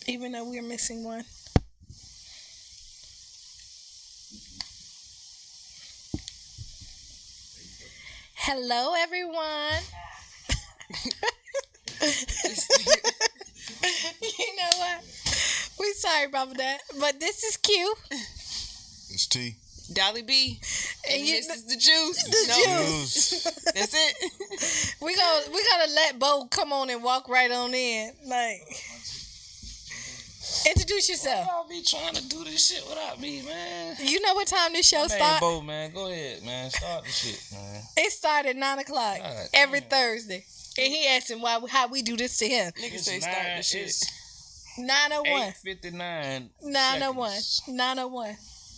even though we're missing one. Hello, everyone. You know what? We sorry about that, but this is Q. It's T. Dolly B. And you, this is the juice. The juice. That's it. we gotta let Bo come on and walk right on in. Like, introduce yourself. Y'all be trying to do this shit without me, man. You know what time this show Man, starts? Bo, man, go ahead, man. Start the shit, man. It started 9 o'clock God every damn. Thursday, and he asking how we do this to him. Niggas It's say start the shit. It's 901. 8:59. 901. seconds. 901.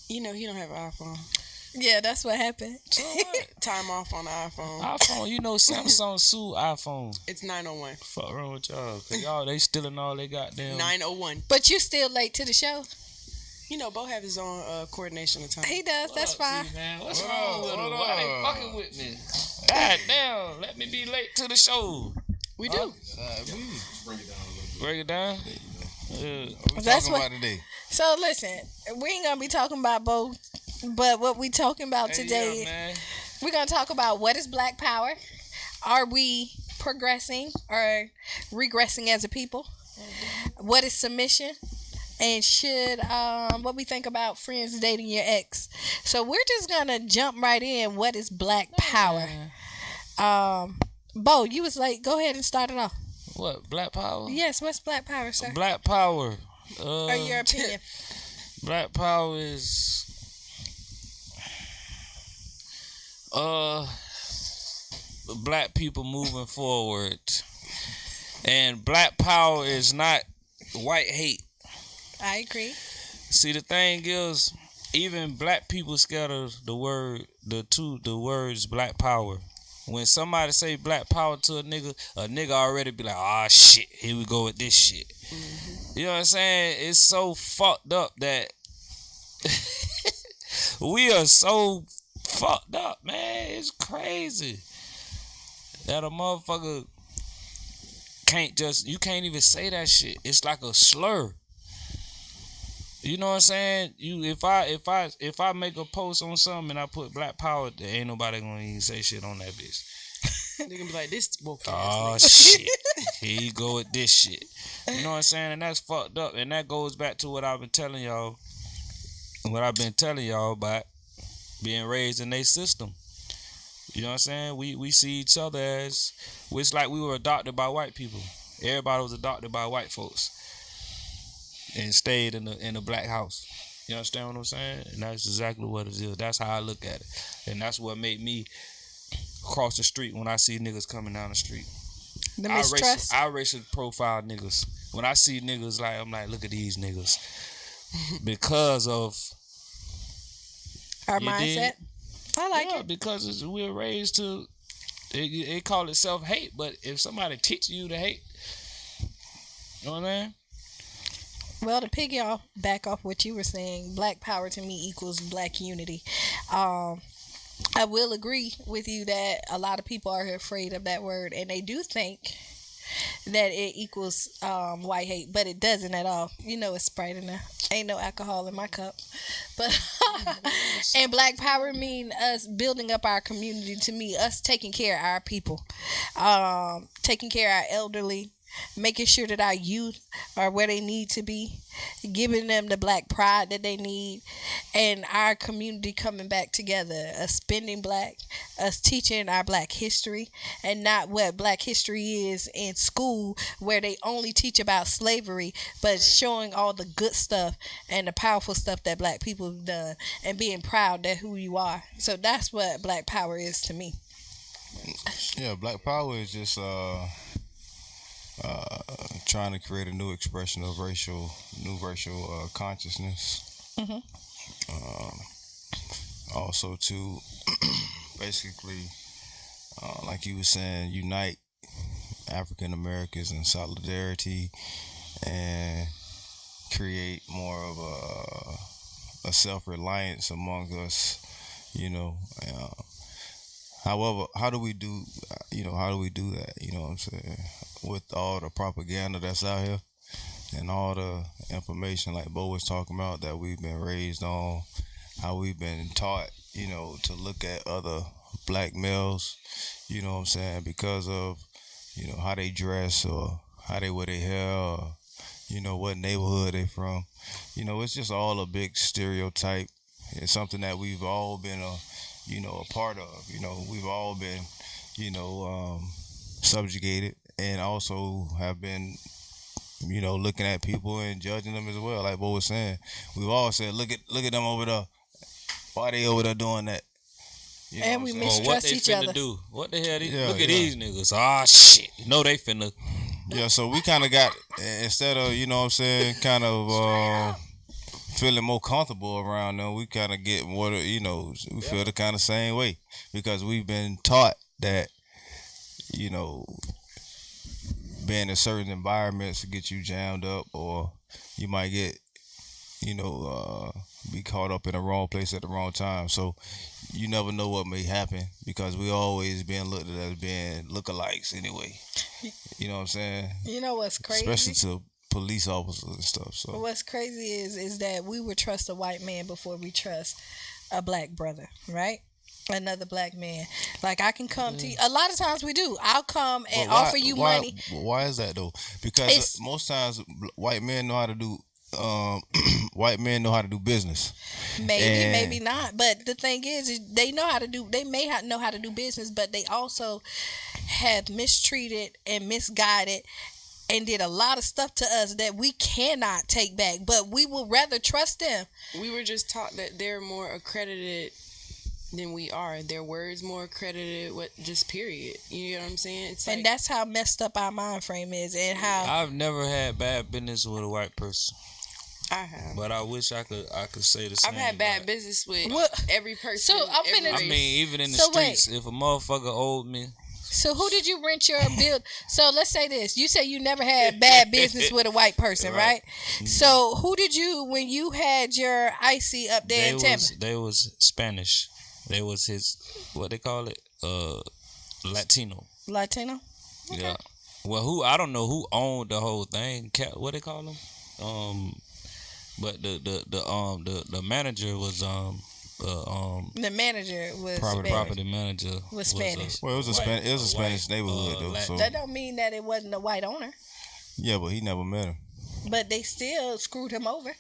You know he don't have an iPhone. Yeah, that's what happened. So what? Time off on the iPhone. iPhone, you know Samsung sued iPhone. It's 901. Fuck wrong with y'all? Cause y'all, they stealing all they goddamn. 901. But you still late to the show. You know, Bo have his own coordination of time. He does. What that's up, fine. T, man? What's What wrong up? with them? What Why they up? fucking with me? God damn, let me be late to the show. We do. Break it down. What we That's talking what- about today? So listen, we ain't gonna be talking about Bo, but what we talking about Hey, today, yeah, man. we're gonna talk about what is Black Power. Are we progressing or regressing as a people? What is submission? And should what we think about friends dating your ex? So we're just gonna jump right in. What is Black Power? Bo, you was late. Go ahead and start it off. What, Black Power? Yes, what's Black Power, sir? Black Power. Or your opinion? Black Power is black people moving forward. And Black Power is not white hate. I agree. See, the thing is, even black people scared of the words Black Power. When somebody say Black Power to a nigga already be like, ah, shit, here we go with this shit. Mm-hmm. You know what I'm saying? It's so fucked up that we are so fucked up, man. It's crazy that a motherfucker you can't even say that shit. It's like a slur. You know what I'm saying? If I make a post on something and I put Black Power, there ain't nobody gonna even say shit on that bitch. They gonna be like, this woke ass Oh nigga. shit. Here you go with this shit. You know what I'm saying? And that's fucked up. And that goes back to what I've been telling y'all about being raised in their system. You know what I'm saying? We see each other as it's like we were adopted by white people. Everybody was adopted by white folks and stayed in the black house. You understand what I'm saying? And that's exactly what it is. That's how I look at it. And that's what made me cross the street when I see niggas coming down the street. The mistrust. I racial profile niggas. When I see niggas, I'm like, look at these niggas. Because of Our you mindset. dig? I like Yeah, it. because we're raised to, they call it self-hate, but if somebody teaching you to hate, you know what I mean? Well, to piggy back off what you were saying, Black Power to me equals Black unity. I will agree with you that a lot of people are afraid of that word, and they do think that it equals white hate, but it doesn't at all. You know, it's Sprite in there. Ain't no alcohol in my cup. But and Black Power mean us building up our community. To me, us taking care of our people, taking care of our elderly, making sure that our youth are where they need to be, giving them the black pride that they need, and our community coming back together, us spending black, us teaching our black history, and not what black history is in school where they only teach about slavery, but showing all the good stuff and the powerful stuff that black people have done and being proud that who you are. So that's what Black Power is to me. Yeah, Black Power is just trying to create a new expression of racial consciousness. Mhm. Also to basically, like you were saying, unite African Americans in solidarity and create more of a self-reliance among us. You know. However, how do we do that? You know what I'm saying? With all the propaganda that's out here, and all the information like Bo was talking about that we've been raised on, how we've been taught, to look at other black males, what I'm saying, because of, how they dress or how they wear their hair or, what neighborhood they from. It's just all a big stereotype. It's something that we've all been a part of. We've all been, subjugated and also have been, looking at people and judging them as well. Like Bo was saying, we've all said, look at them over there. Why they over there doing that? And we what I'm saying? Or what mistrust they each finna other. do? What the hell? Yeah, Look at yeah. these niggas. Ah, shit. You know they finna. Yeah, so we kind of got, instead of, kind of feeling more comfortable around them, we kind of get more, we feel the kind of same way because we've been taught that, being in certain environments to get you jammed up, or you might get, be caught up in the wrong place at the wrong time. So you never know what may happen because we always been looked at as being lookalikes anyway. You know what I'm saying? You know what's crazy? Especially to police officers and stuff. So What's crazy is that we would trust a white man before we trust a black brother, right? Another black man. Like I can come to you. A lot of times we do. I'll come and But why- offer you why- money. Why is that though? Because It's- most times white men know how to do. White men know how to do business. Maybe, And- maybe not. But the thing is they know how to do. They may know how to do business, but they also have mistreated and misguided and did a lot of stuff to us that we cannot take back. But we will rather trust them. We were just taught that they're more accredited than we are. Their words more accredited. What? Just period. You know what I'm saying? It's And like, that's how messed up our mind frame is, and how I've never had bad business with a white person, I have. but I wish I could say the same. I've had bad about- business with What? every person. So, I'm every finna- I race. mean, even in the So wait. streets, if a motherfucker owed me, So who did you rent your build? So let's say this. You say you never had bad business with a white person, right? So who did you, when you had your icy up there in Tampa? they was Spanish. They was his, what they call it, Latino. Latino? Yeah. Well, I don't know who owned the whole thing. What they call them? But the manager was The manager was Property- Spanish. property manager Was Spanish. Well, it was a Spanish neighborhood though. So That don't mean that it wasn't a white owner, yeah, but he never met him. but they still screwed him over.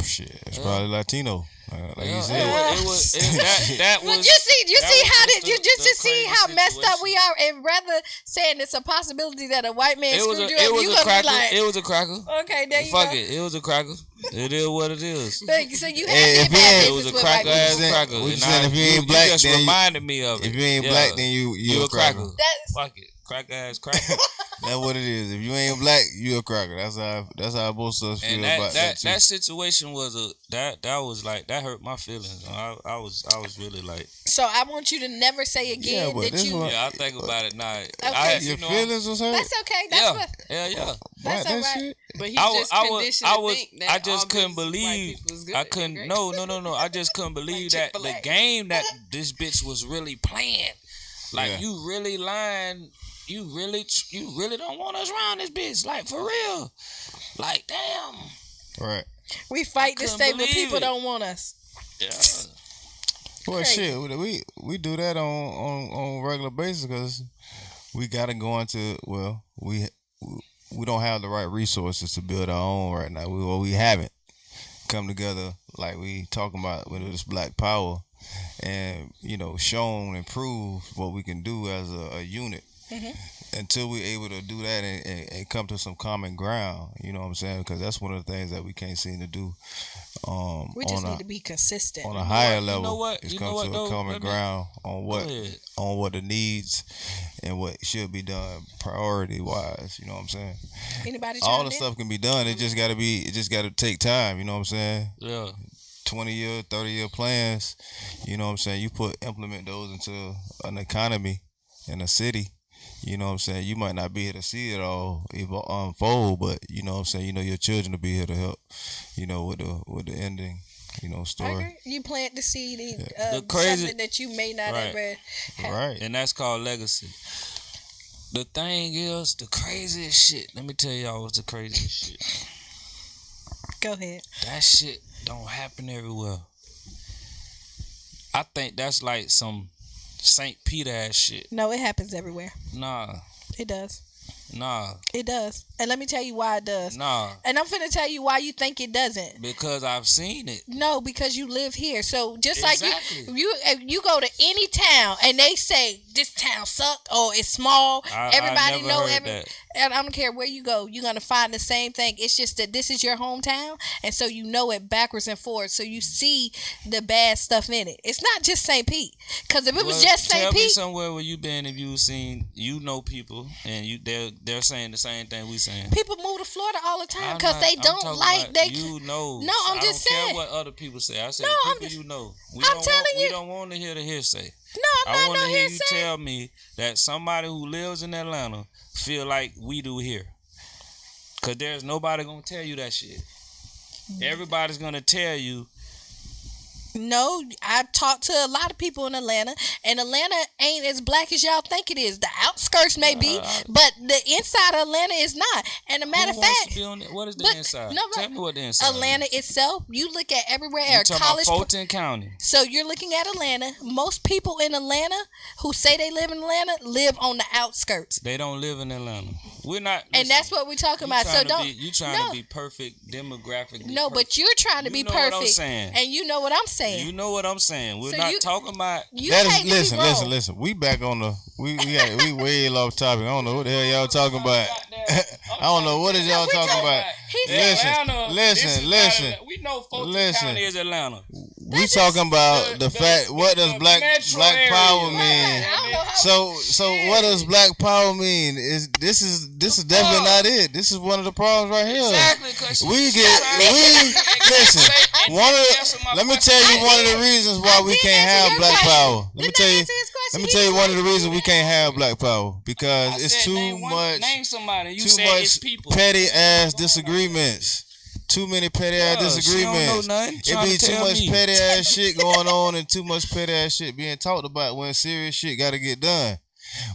Shit, it's probably Latino. Like Yeah, you said. that But was. you see was how just did you the- just the to see crazy how messed up situation. we are, and rather saying it's a possibility that a white man It was screwed a, you over, you it was a gonna cracker. be like, It was a cracker. okay, there you Fuck go. it. It was a cracker. It is what it is. So you had Hey, had if he bad ain't- It was business a with cracker white ass people. saying- cracker. what you And saying, if you ain't black, you just then you- reminded me of it. If you ain't Yeah. black, then you a cracker. That's Fuck it. Crack ass cracker. That's what it is. If you ain't black, you a cracker. That's how most of us feel And about that too. that situation was that was like that hurt my feelings. I was really like, so. I want you to never say again but that this you. one- yeah, I think about it now. Your feelings was hurt. That's okay. That's Yeah, what. yeah. What, that's that all right. shit? But he I was, just I was, conditioned I to was, think that I just all couldn't business with white believe. people is good. I couldn't. Great. No. I just couldn't believe that the Chick-fil-A. game that this bitch was really playing. Like Yeah. you really lying. You really don't want us around this bitch. Like for real. Like damn. Right. We fight to couldn't stay, but believe people it. don't want us. Yeah. Well, Crazy. shit, we do that on a regular basis because we gotta go into we don't have the right resources to build our own right now. We haven't come together like we talking about with this Black Power, and shown and proved what we can do as a unit. Until we're able to do that and come to some common ground, you know what I'm saying? Because that's one of the things that we can't seem to do. We just need to be consistent. On a higher what? You level, know what? is You come know to what, a though? common Let me- ground on Go ahead. what the needs and what should be done priority wise. You know what I'm saying? Anybody? All chime the in? stuff can be done. It just gotta take time. You know what I'm saying? Yeah. 20-year, 30-year plans. You know what I'm saying? You implement those into an economy in a city. You know what I'm saying? You might not be here to see it all unfold, but you know what I'm saying? Your children will be here to help, with the ending, I story. agree. You plant the seed in The crazy- something that you may not Right. ever have. Right. And that's called legacy. The thing is, the craziest shit. Let me tell y'all what's the craziest shit. Go ahead. That shit don't happen everywhere. I think that's like some St. Peter ass shit. No, it happens everywhere. Nah. It does. Nah. It does. And let me tell you why it does. Nah. And I'm finna tell you why you think it doesn't. Because I've seen it. No, because you live here. So just Exactly. like if you go to any town and they say this town suck or it's small, everybody never know heard every. that. And I don't care where you go, you're gonna find the same thing. It's just that this is your hometown, and so you know it backwards and forwards. So you see the bad stuff in it. It's not just St. Pete. Because if it was just St. Tell me Pete, somewhere where you been if you seen, you know people and they're saying the same thing we saying. people move to Florida all the time I'm because not- they I'm don't talking like about they. you know. No, I'm I just don't saying. care what other people say. I say No, I'm people just- you know. I'm telling you. We don't want to hear the hearsay. No, I'm I not want no to hear you hearsay. tell me that somebody who lives in Atlanta feel like we do here. Cause there's nobody gonna tell you that shit. Everybody's gonna tell you. No, I talked to a lot of people in Atlanta, and Atlanta ain't as black as y'all think it is. The outskirts may be, but the inside of Atlanta is not. And a matter of Who wants fact, to be on it? What is the but- inside? no, Tell right. me what the inside. Atlanta is. itself, you look at everywhere. You talking about college. Fulton County? So you're looking at Atlanta. Most people in Atlanta who say they live in Atlanta live on the outskirts, They don't live in Atlanta. We're not. and that's what we're talking about. So don't. You trying no. to be perfect demographically. No, but you're trying to You be know what perfect, I'm saying. and you know what I'm saying. You know what I'm saying. We're So not you- talking about. You That hate is to be wrong. listen. We back on the we way off topic. I don't know what the hell y'all talking about. I don't know what is y'all we're talking talking about. He said Atlanta, listen. We know Fulton Listen. County is Atlanta. We talking about the fact. What does black metro power area. mean? I don't know how. So what does black power mean? This is definitely not it. This is one of the problems right here. Exactly. 'Cause Listen. Let me tell you one of the reasons why we can't have black power. Let me tell you one of the reasons we can't have black power because it's too much. Name somebody. You Too said it's much people. petty ass disagreements. Too many petty ass disagreements. It be too much petty ass shit going on and too much petty ass shit being talked about when serious shit got to get done.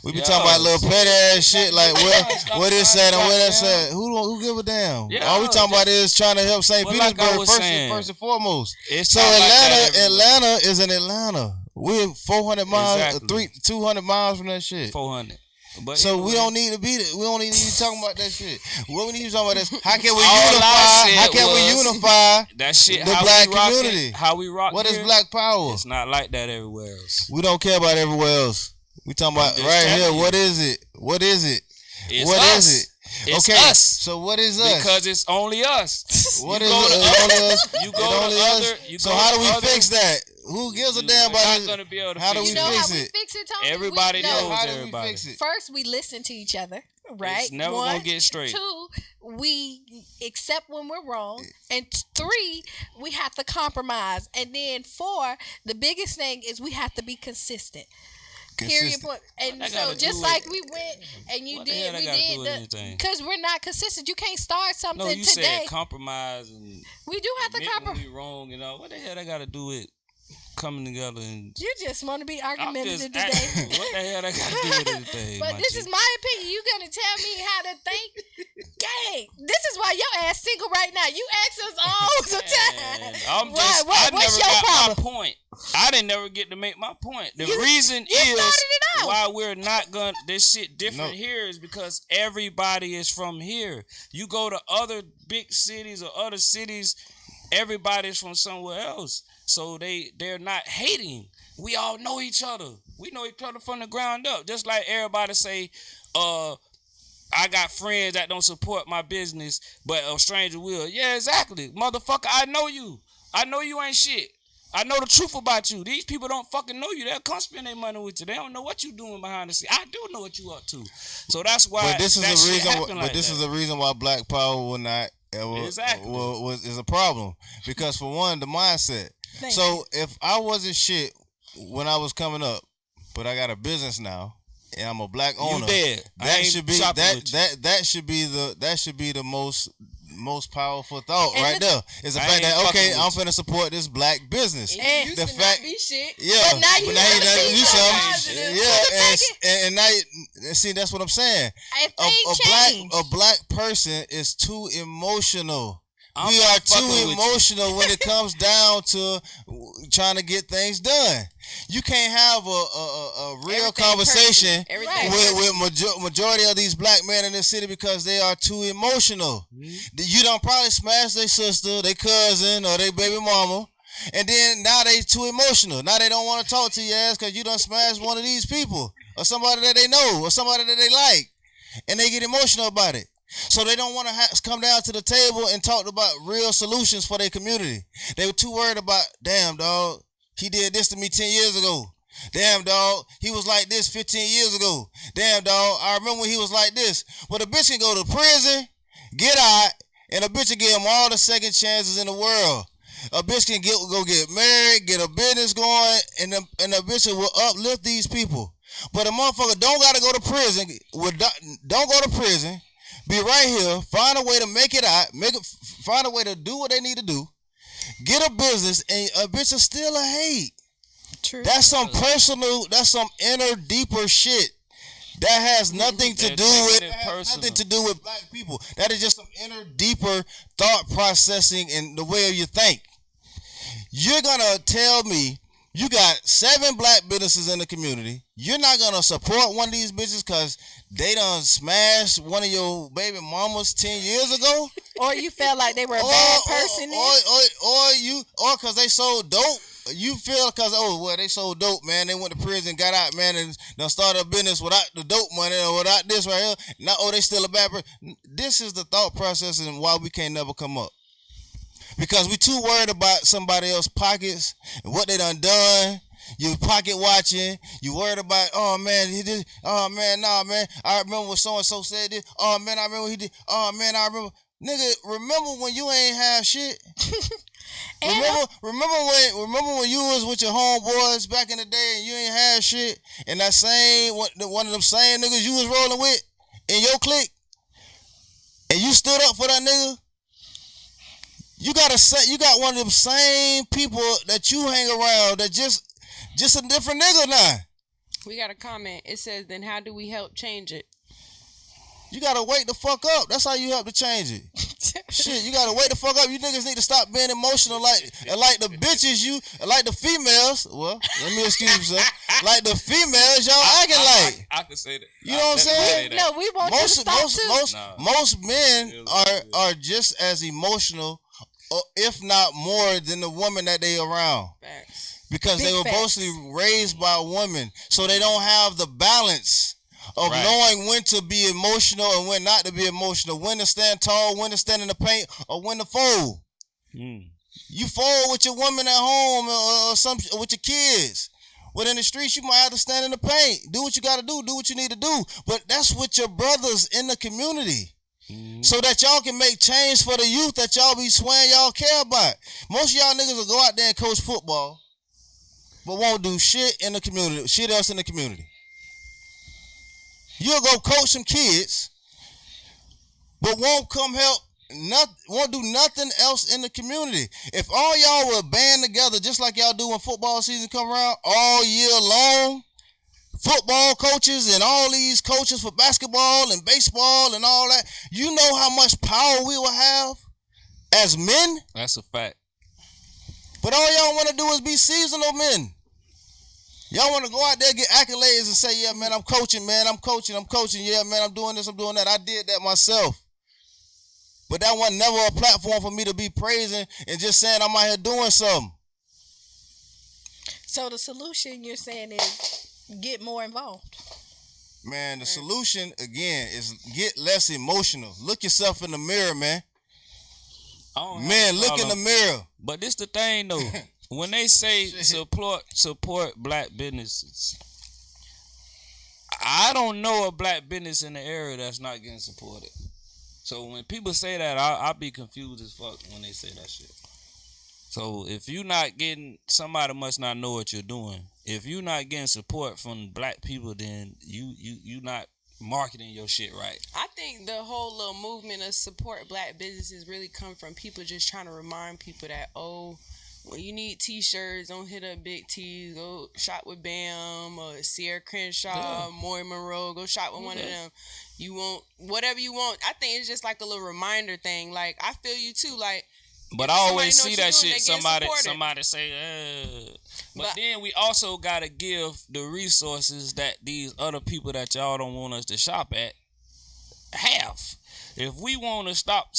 We be talking about little petty ass shit like what this at and what that's at. Who give a damn? Yeah, All we talking about is trying to help St. Well, like I Petersburg was first saying, and foremost. It's So not like that everywhere. Atlanta is in Atlanta. We're 400 miles, Exactly. 200 miles from that shit. 400. But So anyway, we don't need to be. We don't need to be talking about that shit. What we need to talk about is how can we All I unify? said How can we was unify that shit. the How black we rock community? It, how we rock. What is here, black power? It's not like that everywhere else. We don't care about everywhere else. We talking about just right here. telling you. What is it? What is it? It's What us. is it? It's Okay, us. so what is us? Because it's only us. What You is go it? to It's other- only us. you It's go to only other- us. you So go how to do we other- fix that? Who gives a damn We're about not it? gonna be able to How do fix we You know fix how we it? fix it, Tony? Everybody We, knows How do we everybody. fix it? First, we listen to each other, right? It's never One, gonna get straight. Two, we accept when we're wrong, and three, we have to compromise, and then four, the biggest thing is we have to be consistent. Period. Consistent. Point. And What that so gotta just do like with- we went and you What the hell did, that we gotta do did with anything? because we're not consistent. You can't start something No, you today. said compromise and We do have to admit when compromise. we wrong and all. What the hell that got to do with coming together and? You just want to be I'm argumentative just asking, today. what the hell that got to do with anything? But this is my opinion. You gonna tell me how to think? Gang, this is why your ass single right now. You ask us all the time. I'm just. What's never your got problem? my point. I didn't never get to make my point. The You reason started is it out. why we're not gonna this shit different No. here is because everybody is from here. You go to other big cities or other cities, everybody's from somewhere else. So they're not hating. We all know each other. We know each other from the ground up. Just like everybody say, I got friends that don't support my business, but a stranger will. Yeah, exactly. Motherfucker, I know you. I know you ain't shit. I know the truth about you. These people don't fucking know you. They'll come spend their money with you. They don't know what you doing behind the scenes. I do know what you up to. So that's why. But this is that a shit reason. happen But like this that. is a reason why black power will not ever Exactly. is a problem because for one, the mindset. Thank So if I wasn't shit when I was coming up, but I got a business now and I'm a black owner, You dead. I that ain't should be shopping that with you. that that should be the most most powerful thought And right there. Is the I fact ain't that okay, fucking I'm with finna support this black business. It used The to fact, not be shit. yeah, But now you he gotta done be do so something. positive. Yeah, and now see that's what I'm saying. If A things change. black person is too emotional. I'm We not are fucking too with emotional when it comes down to trying to get things done. You can't have a real Everything conversation personal. Right. Everything with majority of these black men in this city because they are too emotional. You done probably smashed their sister, their cousin, or their baby mama, and then now they too emotional. Now they don't want to talk to your ass because you done smashed one of these people or somebody that they know or somebody that they like, and they get emotional about it. So they don't want to come down to the table and talk about real solutions for their community. They were too worried about, damn, dog, he did this to me 10 years ago. Damn, dog, he was like this 15 years ago. Damn, dog, I remember when he was like this. But a bitch can go to prison, get out, and a bitch can give him all the second chances in the world. A bitch can go get married, get a business going, and a bitch will uplift these people. But a motherfucker don't got to go to prison. Don't go to prison. Be right here, find a way to make it out, find a way to do what they need to do, get a business, and a bitch will still a hate. True. That's some personal, that's some inner, deeper shit. That has nothing to do with black people. That is just some inner, deeper thought processing and the way you think. You're gonna tell me you got 7 black businesses in the community. You're not gonna support one of these bitches because they done smashed one of your baby mamas 10 years ago, Or you felt like they were a bad person. or because they sold dope. You feel because they sold dope, man. They went to prison, got out, man, and done started a business without the dope money or without this right here. Now, they still a bad person. This is the thought process and why we can't never come up. Because we too worried about somebody else's pockets and what they done. You pocket watching. You worried about, oh man, he did. Oh man, nah, man. I remember when so and so said this. Oh man, I remember he did. Oh man, I remember. Nigga, remember when you ain't have shit? Remember when you was with your homeboys back in the day and you ain't have shit, and that same one of them same niggas you was rolling with in your clique, and you stood up for that nigga. You got one of them same people that you hang around that just a different nigga now. We got a comment. It says, then how do we help change it? You gotta wake the fuck up. That's how you help to change it. Shit, you gotta wake the fuck up. You niggas need to stop being emotional like the bitches like the females. Well, let me excuse myself. Like the females, y'all acting like. I can say that. You know what I'm saying? No, we want you to stop too. Most men are just as emotional, if not more, than the woman that they around. Facts. Because they were mostly raised by women, so they don't have the balance of knowing when to be emotional and when not to be emotional, when to stand tall, when to stand in the paint, or when to fold. You fold with your woman at home or with your kids. But in the streets, you might have to stand in the paint. Do what you got to do what you need to do. But that's with your brothers in the community. So that y'all can make change for the youth that y'all be swearing y'all care about. Most of y'all niggas will go out there and coach football, but won't do shit else in the community. You'll go coach some kids, but won't come help, won't do nothing else in the community. If all y'all would band together just like y'all do when football season come around all year long, football coaches and all these coaches for basketball and baseball and all that, you know how much power we will have as men? That's a fact. But all y'all want to do is be seasonal men. Y'all want to go out there and get accolades and say, yeah, man, I'm coaching. Yeah, man, I'm doing this, I'm doing that. I did that myself. But that wasn't never a platform for me to be praising and just saying I'm out here doing something. So the solution you're saying is get more involved. Man, the solution, again, is get less emotional. Look yourself in the mirror, man. Man, look in the mirror. But this the thing, though. When they say support black businesses, I don't know a black business in the area that's not getting supported. So when people say that, I'll be confused as fuck when they say that shit. So if you not getting, somebody must not know what you're doing. If you not getting support from black people, then you not marketing your shit right. I think the whole little movement of support black businesses really come from people just trying to remind people that, oh, when you need t-shirts, don't hit up Big T's, go shop with Bam or Sierra Crenshaw, Maury Monroe, go shop with one of them. You want whatever you want. I think it's just like a little reminder thing. Like, I feel you too. Like, but I always see that doing, shit. Somebody say, But then we also gotta give the resources that these other people that y'all don't want us to shop at have. If we want to stop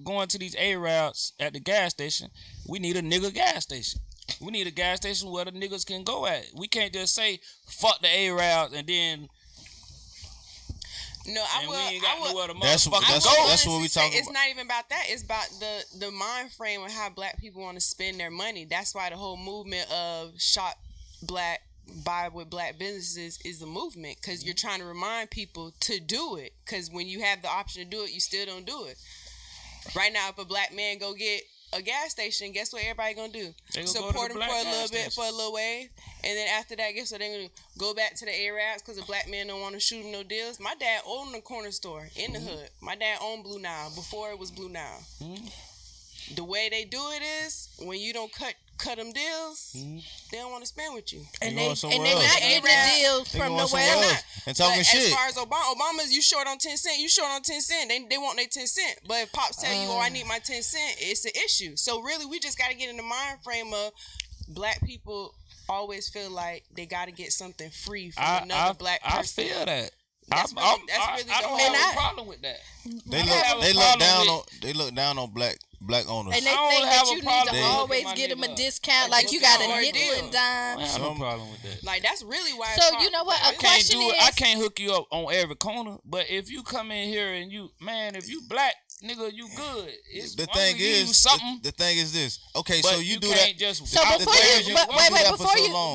going to these A-routes at the gas station, we need a nigga gas station. We need a gas station where the niggas can go at. We can't just say fuck the A-routes and then. No, That's what we talking about. It's not even about that. It's about the mind frame of how black people want to spend their money. That's why the whole movement of shop black, buy with black businesses is the movement, because you're trying to remind people to do it. Because when you have the option to do it, you still don't do it. Right now, if a black man go get a gas station, guess what everybody gonna do? Support him for a little bit, for a little wave, and then after that, guess what they gonna do? Go back to the A-Raps because the black man don't want to shoot him no deals. My dad owned a corner store in the hood. My dad owned Blue Nile before it was Blue Nile. The way they do it is when you don't cut them deals, they don't want to spend with you. And they not getting the deals from nowhere else. And talking shit. As far as Obama's, you short on 10 cents. You short on 10 cents. They want their 10 cents. But if Pops tell you, oh, I need my 10 cents, it's an issue. So really, we just got to get in the mind frame of black people always feel like they got to get something free from another black person. I feel that. I don't have a problem with that. They look down on black owners. And they think that you need to always get them a discount, like you got a nickel and dime. I have no problem with that. Like, that's really why. So you know what? A question is, I can't hook you up on every corner, but if you come in here and if you black, nigga, you good. The thing is this. Okay, but so you do that. So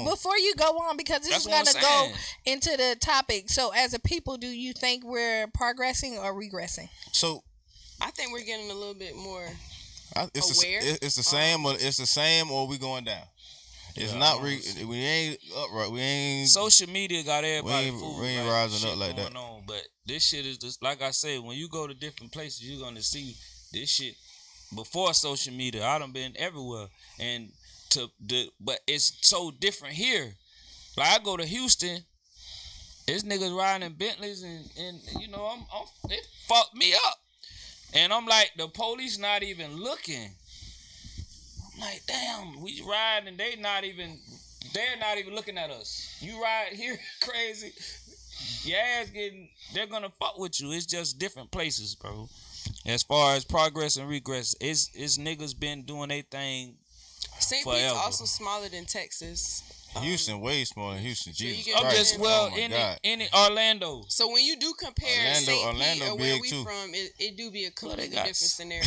before you go on, because this is gonna go into the topic. So as a people, do you think we're progressing or regressing? So I think we're getting a little bit more aware. It's the same, or we going down. It's not. We ain't upright. We ain't. Social media got everybody. We ain't rising up like that. But this shit is just like I say. When you go to different places, you're gonna see this shit. Before social media, I done been everywhere, but it's so different here. Like I go to Houston, this niggas riding in Bentleys, and it fucked me up. And I'm like, the police not even looking. I'm like, damn, we riding and they're not even looking at us. You ride here crazy, your ass they're gonna fuck with you. It's just different places, bro. As far as progress and regress, it's niggas been doing their thing St. Pete's also smaller than Texas. Houston way smaller than Houston. Jesus Christ. In Orlando. So when you do compare Orlando or where we too. From, it do be a completely different scenario.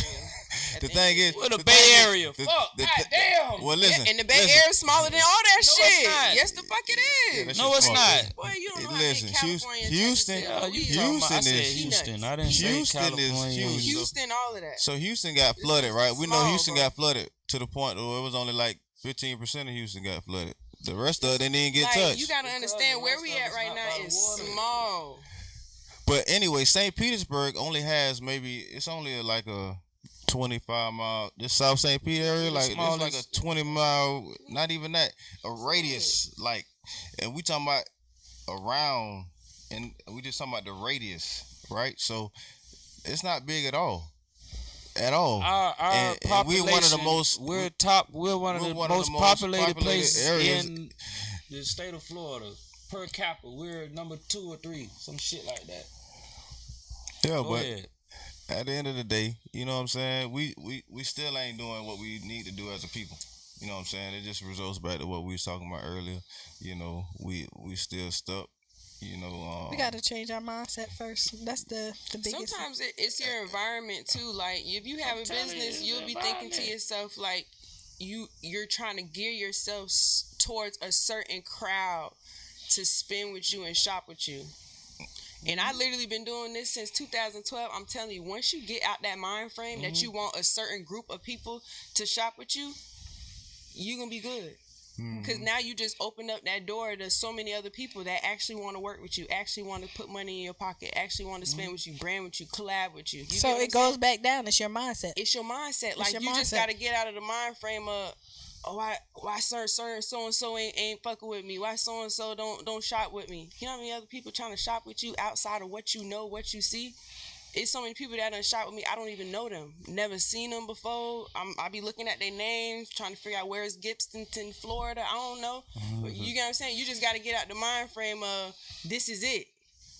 The thing is, the Bay Area. Fuck, goddamn. Well, listen. And the Bay Area is smaller than all that shit. It's not. Yes, the fuck it is. No, it's not. Boy, you don't know California, Houston. Houston is Houston. I didn't say California. Houston, all of that. So Houston got flooded, right? We know Houston got flooded to the point where it was only like 15% of Houston got flooded. The rest of it didn't get touched. You gotta understand where we at right now is small. But anyway, St. Petersburg only has it's only like a 25 mile. This South St. Pete area, it's like a 20 mile, not even that, a radius. Like, and we talking about around, and we just talking about the radius, right? So it's not big at all. Our population, we're one of the most. We're one of the most populated places areas in the state of Florida per capita. We're number 2 or 3, some shit like that. Yeah, Go ahead. At the end of the day, you know what I'm saying? We still ain't doing what we need to do as a people. You know what I'm saying? It just results back to what we was talking about earlier. You know, we still stuck. You know, we got to change our mindset first. That's the biggest. Sometimes it's your environment too. Like if you have a business, you'll be thinking to yourself like you're trying to gear yourself towards a certain crowd to spend with you and shop with you. And I literally been doing this since 2012. I'm telling you, once you get out that mind frame that you want a certain group of people to shop with you, you're gonna be good. Because now you just open up that door to so many other people that actually want to work with you, actually want to put money in your pocket, actually want to spend with you, brand with you, collab with you. So it goes back down. It's your mindset. It's your mindset. Like your you just mindset. got to get out of the mind frame of, oh, why so and so ain't fucking with me? Why so and so don't shop with me? You know how many other people trying to shop with you outside of what you know, what you see? It's so many people that done shop with me. I don't even know them. Never seen them before. I be looking at their names, trying to figure out where's Gibsonton, Florida. I don't know. But you get what I'm saying? You just got to get out the mind frame of this is it.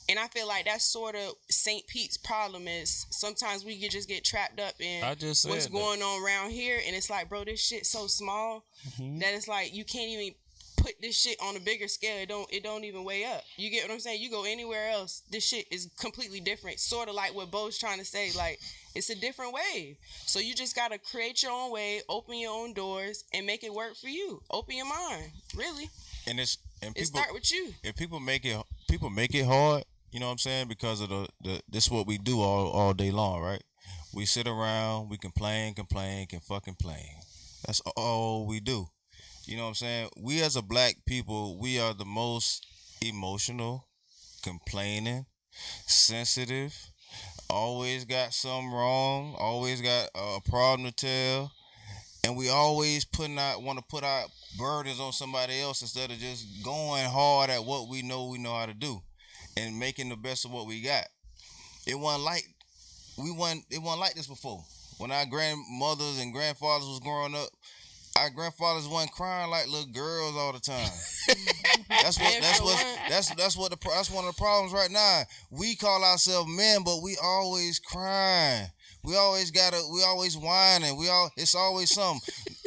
And I feel like that's sort of St. Pete's problem is sometimes we just get trapped up in what's going on around here. And it's like, bro, this shit's so small that it's like you can't even put this shit on a bigger scale. It don't even weigh up. You get what I'm saying? You go anywhere else, this shit is completely different. Sort of like what Bo's trying to say, like it's a different wave. So you just gotta create your own wave, open your own doors, and make it work for you. Open your mind, really. And people start with you. If people make it hard, you know what I'm saying? Because of this is what we do all day long, right? We sit around, we complain, can fucking complain. That's all we do. You know what I'm saying? We as a black people, we are the most emotional, complaining, sensitive, always got something wrong, always got a problem to tell, and we always want to put our burdens on somebody else instead of just going hard at what we know how to do and making the best of what we got. It wasn't like this before. When our grandmothers and grandfathers was growing up, our grandfathers wasn't crying like little girls all the time. That's one of the problems right now. We call ourselves men, but we always crying. We always whining. It's always something.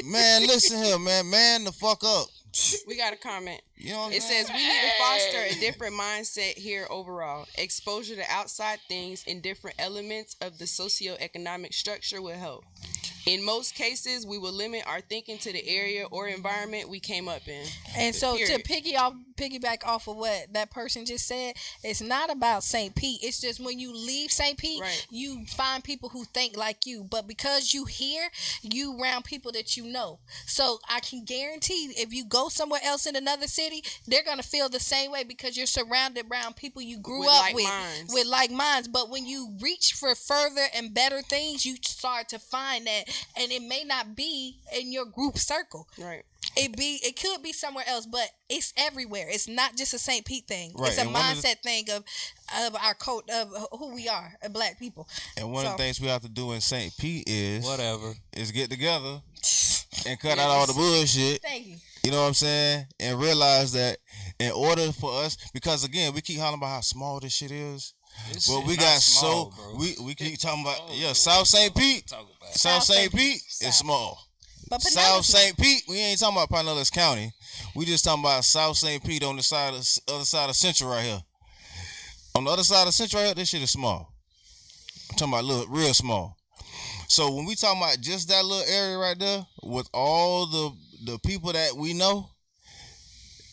Man, listen here, man the fuck up. We got a comment. You know what I'm It saying? says we need to foster a different mindset here overall. Exposure to outside things and different elements of the socioeconomic structure will help. In most cases, we will limit our thinking to the area or environment we came up in. And so Period. to piggyback off of what that person just said, it's not about St. Pete. It's just when you leave St. Pete, Right. you find people who think like you. But because you here, you around people that you know. So I can guarantee if you go somewhere else in another city, they're going to feel the same way because you're surrounded around people you grew With up like with. minds. With like minds. But when you reach for further and better things, you start to find that. And it may not be in your group circle. Right. It could be somewhere else, but it's everywhere. It's not just a St. Pete thing. Right, It's a and one of mindset thing of our code of who we are, black people. And one of the things we have to do in St. Pete is get together and cut out all the bullshit. Thank you. You know what I'm saying? And realize that in order for us, because again, we keep hollering about how small this shit is. This But shit we not got small, so bro. we keep talking about South St. Pete. South St. Pete is small. But South St. Pete, we ain't talking about Pinellas County. We just talking about South St. Pete on the other side of Central right here. On the other side of Central right here, this shit is small. I'm talking about real small. So when we talking about just that little area right there with all the people that we know,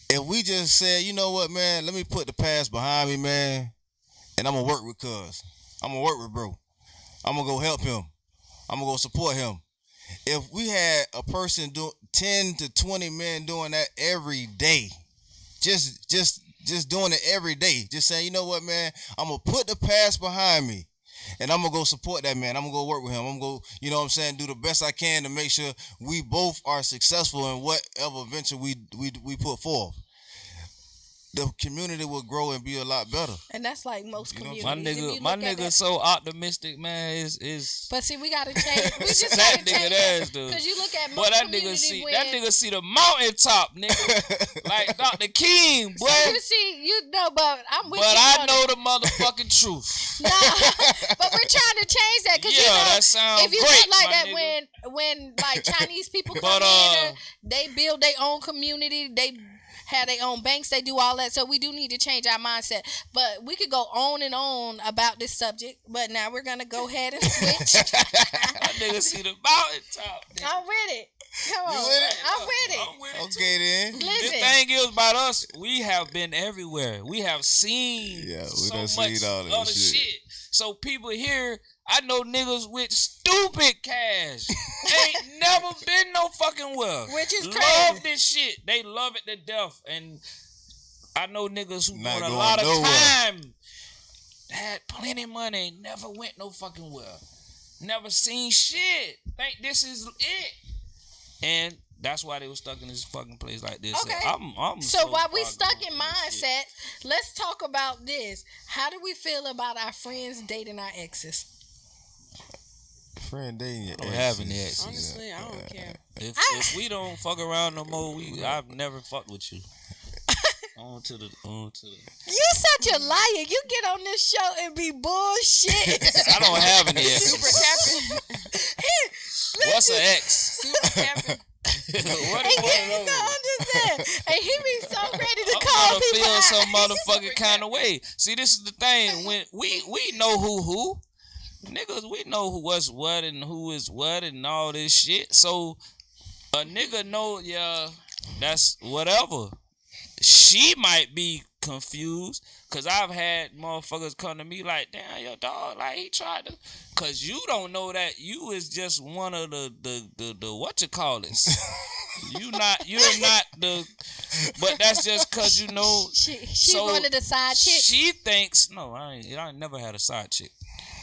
if we just said, you know what, man, let me put the past behind me, man, and I'm going to work with cuz. I'm going to work with bro. I'm going to go help him. I'm going to go support him. If we had a person 10 to 20 men doing that every day, just doing it every day, just saying, you know what, man, I'm going to put the past behind me and I'm going to go support that man. I'm going to go work with him. I'm going to go, you know what I'm saying, do the best I can to make sure we both are successful in whatever venture we put forth. The community will grow and be a lot better. And that's like most communities. My nigga so optimistic, man, is But see, we gotta change. We just that gotta nigga change ass, dude. because you look at Boy, most that communities nigga see the mountaintop, nigga. Like Dr. King, boy. So you see, but I'm with But you. I on know it. the motherfucking truth. Nah, but we're trying to change that because That sounds if you great, look like my that nigga. when like Chinese people come But, in, they build their own community, they have their own banks, they do all that. So we do need to change our mindset. But we could go on and on about this subject, but now we're gonna go ahead and switch. That nigga see the mountaintop. I'm with it. Come on, with it? I'm with it. I'm with it. Okay then. The Listen, thing is about us, we have been everywhere. We have seen Yeah, we so done much seen all that other shit. shit. So people here, I know niggas with stupid cash. Ain't never been no fucking well. Which is Love crazy. this shit. They love it to death. And I know niggas who Not want a going lot of nowhere. time. Had plenty of money. Never went no fucking well. Never seen shit. Think this is it. And that's why they was stuck in this fucking place like this. Okay. I'm So while we far stuck gone in from this shit. mindset, let's talk about this. How do we feel about our friends dating our exes? Friend dating your I don't ex have any is- exes. Honestly, I don't care. If we don't fuck around no more, I've never fucked with you. on to the. You such a liar. You get on this show and be bullshit. I don't have any Super exes. Captain. What's an ex? Super Captain. What And is one he, of those? no, I'm just saying. And he be so ready to I'm call gonna people feel out. some motherfucking kind of way. See, this is the thing. When we know who. Niggas, we know what's what and who is what and all this shit. So a nigga know, yeah, that's whatever. She might be confused because I've had motherfuckers come to me like, damn, your dog, like he tried to, because you don't know that you is just one of the what you call this. You're not the, but that's just because you know. She so wanted a side chick. She thinks, no, I ain't never had a side chick.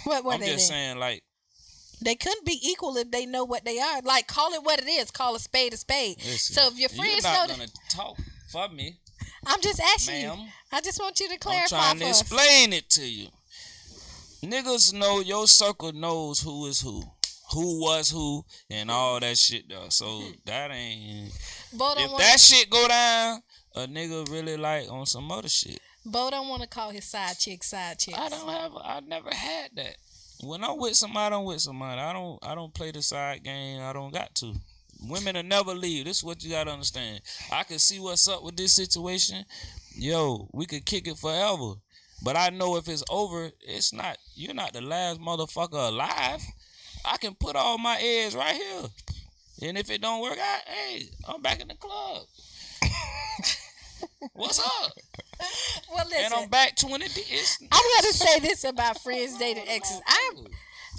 What were I'm they just then? saying, like, They couldn't be equal if they know what they are. Like, call it what it is. Call a spade a spade. listen, So if your you're friends not know gonna talk for me, I'm just asking you. ma'am. I just want you to I'm clarify trying for to us. explain it to you. Niggas know your circle knows who is who was who, and all that shit though. So that ain't. Bo don't If want that shit go down, a nigga really like on some other shit. Bo don't want to call his side chick side chick. I never had that. When I'm with somebody, I'm with somebody. I don't play the side game. I don't got to. Women will never leave. This is what you gotta understand. I can see what's up with this situation. Yo, we could kick it forever. But I know if it's over, it's not. You're not the last motherfucker alive. I can put all my eggs right here. And if it don't work out, hey, I'm back in the club. What's up? Well, listen. And I'm back 20. I'm gonna say this about friends dating exes.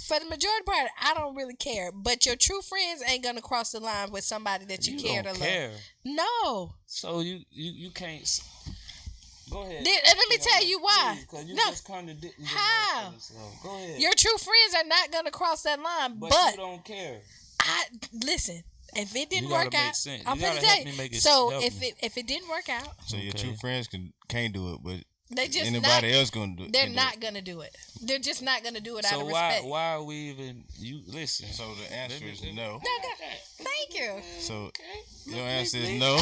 For the majority part, I don't really care. But your true friends ain't gonna cross the line with somebody that you care to don't love. care. No. So you can't. Go ahead. And let me tell you why. Because you No. just contradicting How? yourself. Go ahead. Your true friends are not gonna cross that line. but But you don't care. listen. If it didn't You gotta work make out, sense. I'm You gonna gotta tell help you. me make it- So help me. if it didn't work out, So your Okay. true friends can't do it, but they just anybody not, else gonna do it. they're can do not it. gonna do it. They're just not gonna do it out So of why respect. are we even? You listen. So the answer is no. No, thank you. So your answer is no.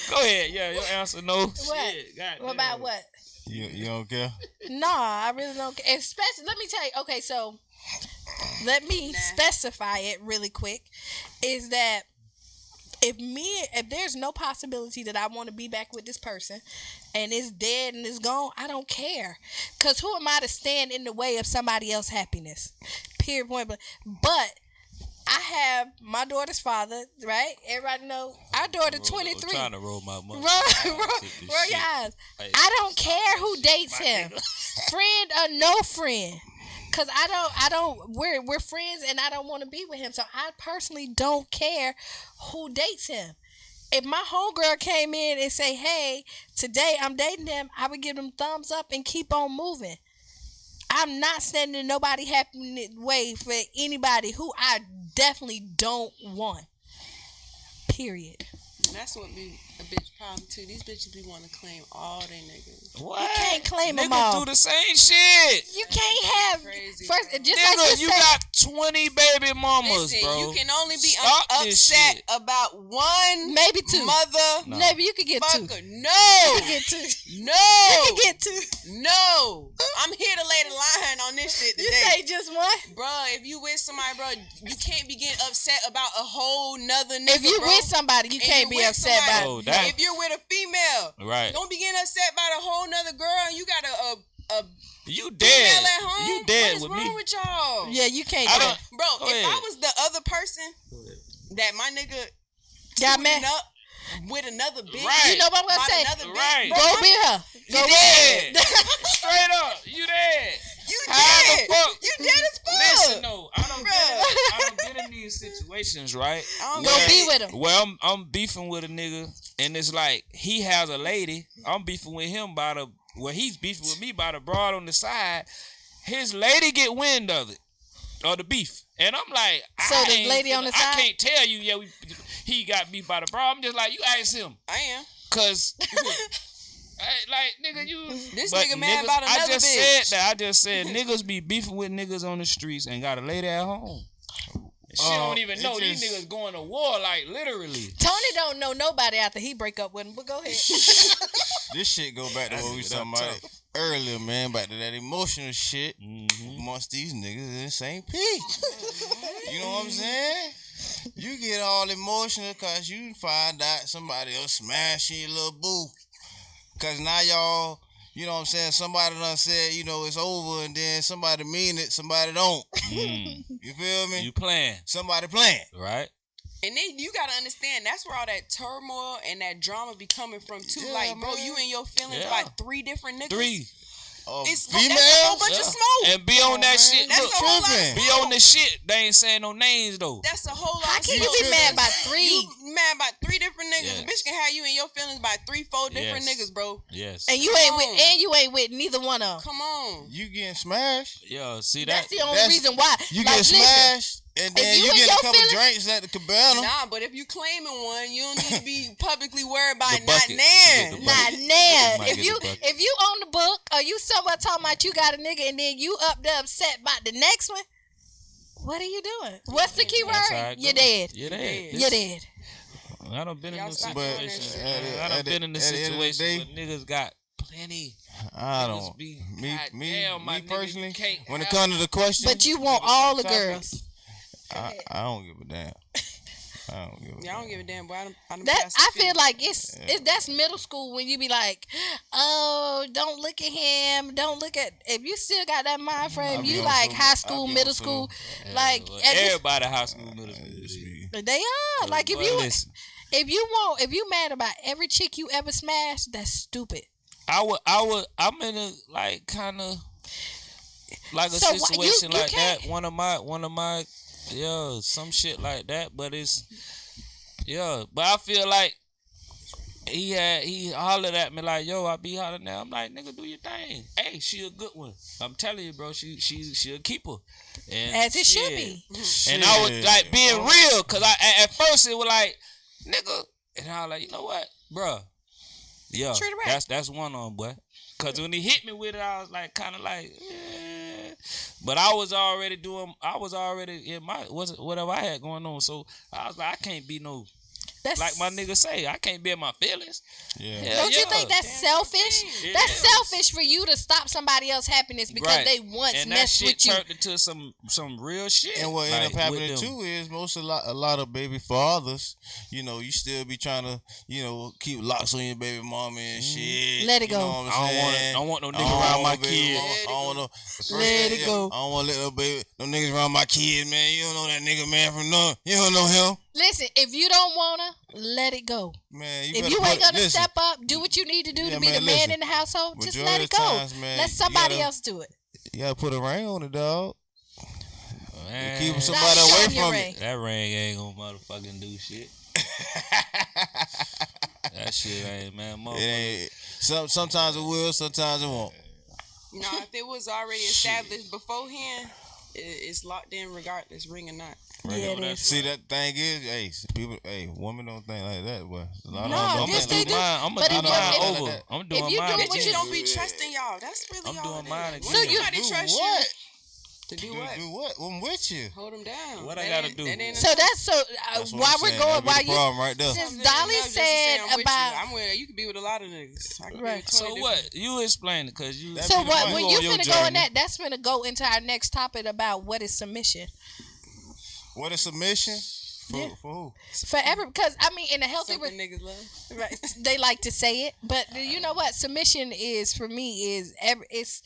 Go ahead. Yeah, your answer no. What? Shit, goddamn. What about what? You don't care. No, I really don't care. Especially, let me tell you. Okay, so let me specify it really quick. Is that if there's no possibility that I want to be back with this person, and it's dead and it's gone, I don't care. Cause who am I to stand in the way of somebody else's happiness? Period. Point blank. But I have my daughter's father, right? Everybody know our daughter, I'm 23. trying to roll my money. Roll your eyes. I don't care who dates him, friend or no friend, cause I don't. We're friends, and I don't want to be with him. So I personally don't care who dates him. If my homegirl came in and say, "Hey, today I'm dating him," I would give them thumbs up and keep on moving. I'm not standing in nobody happy way for anybody who I definitely don't want. Period. And that's what be a bitch problem too. These bitches be want to claim all they niggas. What? You can't claim them Niggas all. do the same shit. You can't have Crazy, first. bro. Just Nigga, like you said, got 20 baby mamas, Listen, bro. you can only be Stop this upset shit. about one maybe two. mother No. Maybe you could get two. fucker. You No, could get two. You no, could get two. no. I'm here to lay the line on this shit You today. say just one. Bruh, if you with somebody, bro, you can't be getting upset about a whole nother nigga, If you bro. with somebody, you And can't you be with upset somebody- by Oh, it. that- If you're with a female, Right. don't be getting upset by a whole nother girl and you got a You female dead. at home. You dead what is with wrong me. with y'all? Yeah, you can't I do don't- it. Bro, Go if ahead. I was the other person that my nigga Got tuning mad. up with another bitch. Right. You know what I'm gonna By say? another bitch, Right. bro, Go be her. You Go dead. Straight up, you dead. You How dead. the fuck? You dead as fuck. Listen, though, I done been in these situations, right? I don't Go get be it. with him. Well, I'm beefing with a nigga, and it's like he has a lady. I'm beefing with him by the. Well, he's beefing with me by the broad on the side. His lady get wind of it, or the beef, and I'm like, So I the ain't lady on the I side? can't tell you. Yeah, he got beef by the broad. I'm just like, you ask him, I am. cause. Like nigga, you This but nigga mad niggas- about another I just bitch. said that. I just said niggas be beefing with niggas on the streets and got a lady at home. She don't even it know these just- niggas going to war, like literally. Tony don't know nobody after he break up with him. But go ahead. This shit go back to what we was talking about earlier, man. Back to that emotional shit amongst these niggas in St. Pete. You know what I'm saying? You get all emotional because you find out somebody else smashing your little boo. Because now y'all, you know what I'm saying, somebody done said, you know, it's over, and then somebody mean it, somebody don't. You feel me? You playing, Somebody playing. right? And then you gotta understand that's where all that turmoil and that drama be coming from too. Yeah, Like, bro, man. you in your feelings Yeah. by 3 different niggas. 3. It's Females? that's a whole bunch of Yeah. smoke. And be on that shit. That's Look, a whole lot of tripping. be smoke. on the shit. They ain't saying no names though. That's a whole lot How of can smoke. you be mad by 3? You mad by 3 different niggas. Yeah. A bitch can have you in your feelings by 3, 4 different Yes. niggas, bro. Yes. And you Come ain't on. with neither one of them. Come on. You getting smashed? Yo, see That's that? the only that's- reason why. You Like, get listen, smashed, and then you you in get a your couple feelings- drinks at the cabana. Nah, but if you claiming one, you don't need to be publicly worried about The it. Not bucket. now. The Nah, bucket. nah. Might If get you the bucket. if you on the book or you somewhere talking about you got a nigga and then you up there upset about the next one, what are you doing? What's the key That's how word? it You're goes. dead. You're dead. You're dead. I done been in Y'all this stop doing situation. that shit. I done At been in the the end of the situation day- where niggas got plenty. I Niggas don't. be, Me goddamn, my nigga, you personally, can't when it have- comes to the question, But you want all the topic, girls. I don't give a damn. I don't give a Yeah, I damn. don't give a damn, boy. I done That passed the I feel field. like it's that's middle school when you be like, oh, don't look at him, don't look at. If you still got that mind frame, I be you on like some- high I school, be on middle some- school, like Well, at this- everybody high school, middle school. Just shit. be- they are like if But you listen, if you mad about every chick you ever smashed, that's stupid. I'm in a like kind of like a So, you situation like can't- that. One of my, yeah, some shit like that. But it's, yeah, but I feel like he hollered at me like, yo, I be hollering now. I'm like, nigga, do your thing. Hey, she a good one. I'm telling you, bro, she a keeper. And As it should shit. be. And I was Shit. like being real, cause at first it was like, nigga, and I was like, you know what, bruh, yeah, Treat it right. that's one on, boy. Cause when he hit me with it, I was like, kind of like, but I was already in my whatever I had going on, so I was like, I can't be no. That's Like my nigga say, I can't be in my feelings. Yeah. Hell Don't you yeah. think that's selfish? It That's is. selfish for you to stop somebody else's happiness because Right. they once And that messed shit with you. turned into some real shit. And what like, ended up happening with them. too is a lot of baby fathers, you know, you still be trying to, you know, keep locks on your baby mama and shit. Let it You go. know what I'm I saying? don't want no I nigga don't around my want baby kid. mama- I don't want no. first Let thing, it yeah, go. I don't want to let no niggas around my kid, man. You don't know that nigga, man, from none. You don't know him, Listen, if you don't wanna, let it go. man. If better you put ain't it- gonna listen, step up, do what you need to do Yeah, to be man, the man listen. in the household, just Majority let it of go. times, man, Let you somebody gotta- else do it. You gotta put a ring on it, dog. Man, Keep Not somebody away showing your from ring. it. that ring ain't gonna motherfucking do shit. That shit ain't, man. It Motherfucker. ain't. Sometimes it will, sometimes it won't. No, if it was already established beforehand, it's locked in regardless, ring or not. Yeah, it is. See, that thing is, women don't think like that, boy. A lot No, of them don't yes, think they like do. I'm But gonna do if mine you- over. if- I'm doing you mine do Bitches what again. you don't be trusting y'all. That's really I'm all doing it mine is. again. When So you- somebody Do trust what? you to do what? Do what? I'm with you. Hold them down. What I That gotta ain't- do? that ain't So enough. that's so That's what while I'm we're saying. going, That'd be while the you problem right there. since Something Dolly enough just to say said I'm with you. about I'm with you. Could be with a lot of niggas. I could be Right. with 20 So what? You explain it, cause you. That so be the what point. when You you on your finna go in journey. that's finna go into our next topic about what is submission What is submission? Yeah. For who? for every because I mean in a healthy something niggas love. right, they like to say it, but you know what submission is for me is it's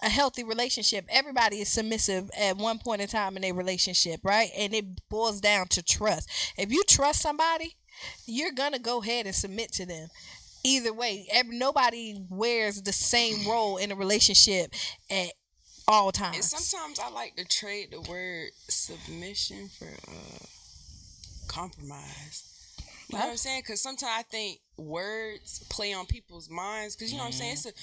a healthy relationship. Everybody is submissive at one point in time in a relationship, right? And it boils down to trust. If you trust somebody, you're gonna go ahead and submit to them. Either way, nobody wears the same role in a relationship at all times. And sometimes I like to trade the word submission for compromise. You know what I'm saying? Because sometimes I think words play on people's minds. Because you know what I'm saying?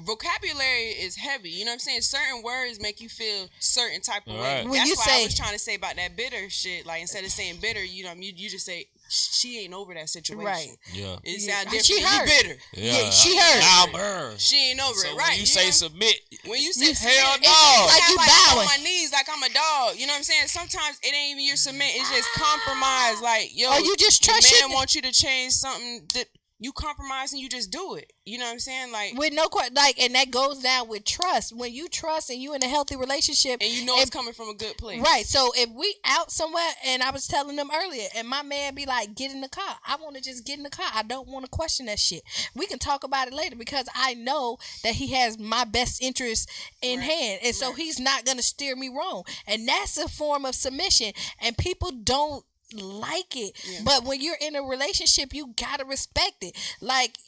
Vocabulary is heavy. You know what I'm saying? Certain words make you feel certain type of way. When That's you why say- I was trying to say about that bitter shit. Like, instead of saying bitter, you know, you just say, she ain't over that situation. Right. Yeah. It Yeah. sounds different. She You hurt. bitter. Yeah, she hurt. I'm her. She ain't over So it. when Right. you say know? submit, When you say hell submit, no. it's Like you I'm bowing. on my knees like I'm a dog. You know what I'm saying? Sometimes it ain't even your submit. It's just compromise. Like, yo, Or you just trust man your- wants you to change something that you compromise and you just do it. You know what I'm saying? Like, With no like, and that goes down with trust. When you trust and you in a healthy relationship, and you know it's coming from a good place. right. So if we out somewhere, and I was telling them earlier, and my man be like, "Get in the car." I want to just get in the car. I don't want to question that shit. We can talk about it later because I know that he has my best interest in hand, and so he's not gonna steer me wrong. And that's a form of submission, and people don't like it. But when you're in a relationship, you gotta respect it. Like,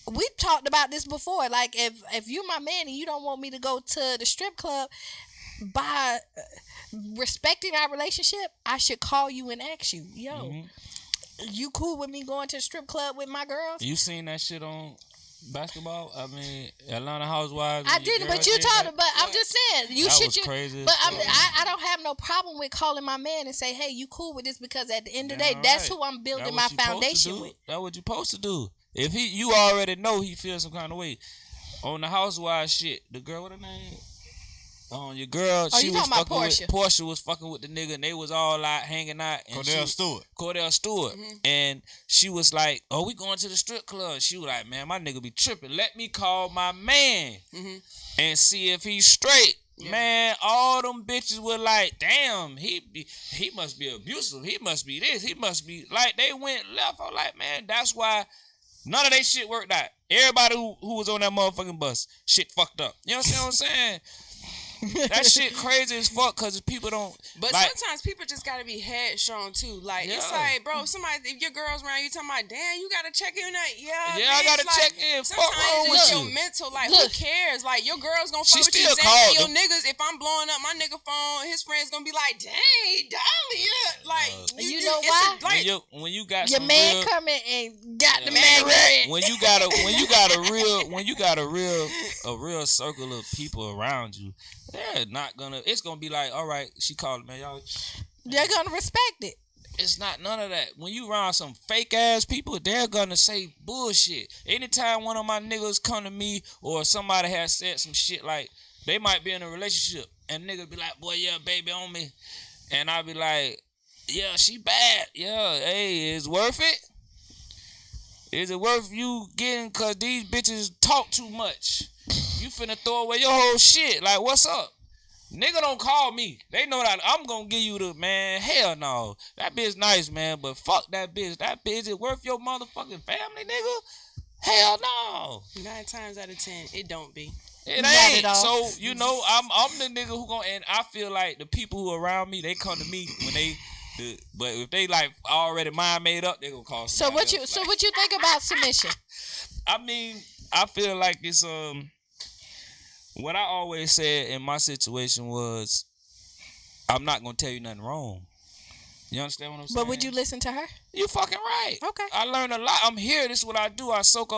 we've talked about this before. Like, if you're my man and you don't want me to go to the strip club, by respecting our relationship, I should call you and ask you, yo, you cool with me going to the strip club with my girls? you seen that shit on basketball? I mean, Atlanta Housewives. I and your didn't, girl but you did told that? her. But I'm just saying, you That should. was crazy as But fuck. I don't have no problem with calling my man and say, hey, you cool with this? Because at the end of the day, Damn that's right. who I'm building That my what you supposed to foundation do. with. That's what you supposed to do. If you already know he feels some kind of way. On the Housewives shit, the girl, what her name? Your girl, she you was talking about fucking Portia. with Portia was fucking with the nigga, and they was all out hanging out. And Cordell Stewart, and she was like, "Oh, we going to the strip club." She was like, "Man, my nigga be tripping. Let me call my man and see if he's straight." Man, all them bitches were like, "Damn, he must be abusive. He must be this. He must be like." They went left. I'm like, man, that's why none of that shit worked out. Everybody who was on that motherfucking bus, shit fucked up. You know what I'm saying? That shit crazy as fuck because people don't. But like, sometimes people just gotta be headstrong too. Like, it's Yeah. like, bro, somebody, if your girl's around, you talking about, damn, you gotta check in. That, I bitch, gotta like, check in. Fuck Sometimes wrong it's with just you. your mental. Like, Look. who cares? Like, your girl's gonna She fuck with you. still Same called thing, your him. niggas. If I'm blowing up my nigga phone, his friends gonna be like, dang, Dolly, yeah. Like, You know it's why? like, when you got Your some man real, coming and got the Yeah. man ready. when you got a real circle of people around you, they're not gonna. It's gonna be like, all right, she called, man, y'all. They're gonna respect it. It's not none of that. When you around some fake ass people, they're gonna say bullshit. Anytime one of my niggas come to me or somebody has said some shit, like they might be in a relationship and niggas be like, boy, yeah, baby on me, and I be like, yeah, she bad. Yeah, hey, it's worth it. Is it worth you getting? Cause these bitches talk too much. You finna throw away your whole shit. Like, what's up? Nigga don't call me. They know that I'm gonna give you the, man, hell no. That bitch nice, man, but fuck that bitch. That bitch is worth your motherfucking family, nigga? Hell no. 9 times out of 10, it don't be. It Not ain't. at all. So, you know, I'm the nigga who gonna, and I feel like the people who around me, they come to me when they, but if they like already mind made up, they gonna call So somebody what you else. so what you think about submission? I mean, I feel like it's what I always said in my situation was, I'm not gonna tell you nothing wrong. You understand what I'm saying? But would you listen to her? You fucking right. Okay. I learned a lot. I'm here. This is what I do. I soak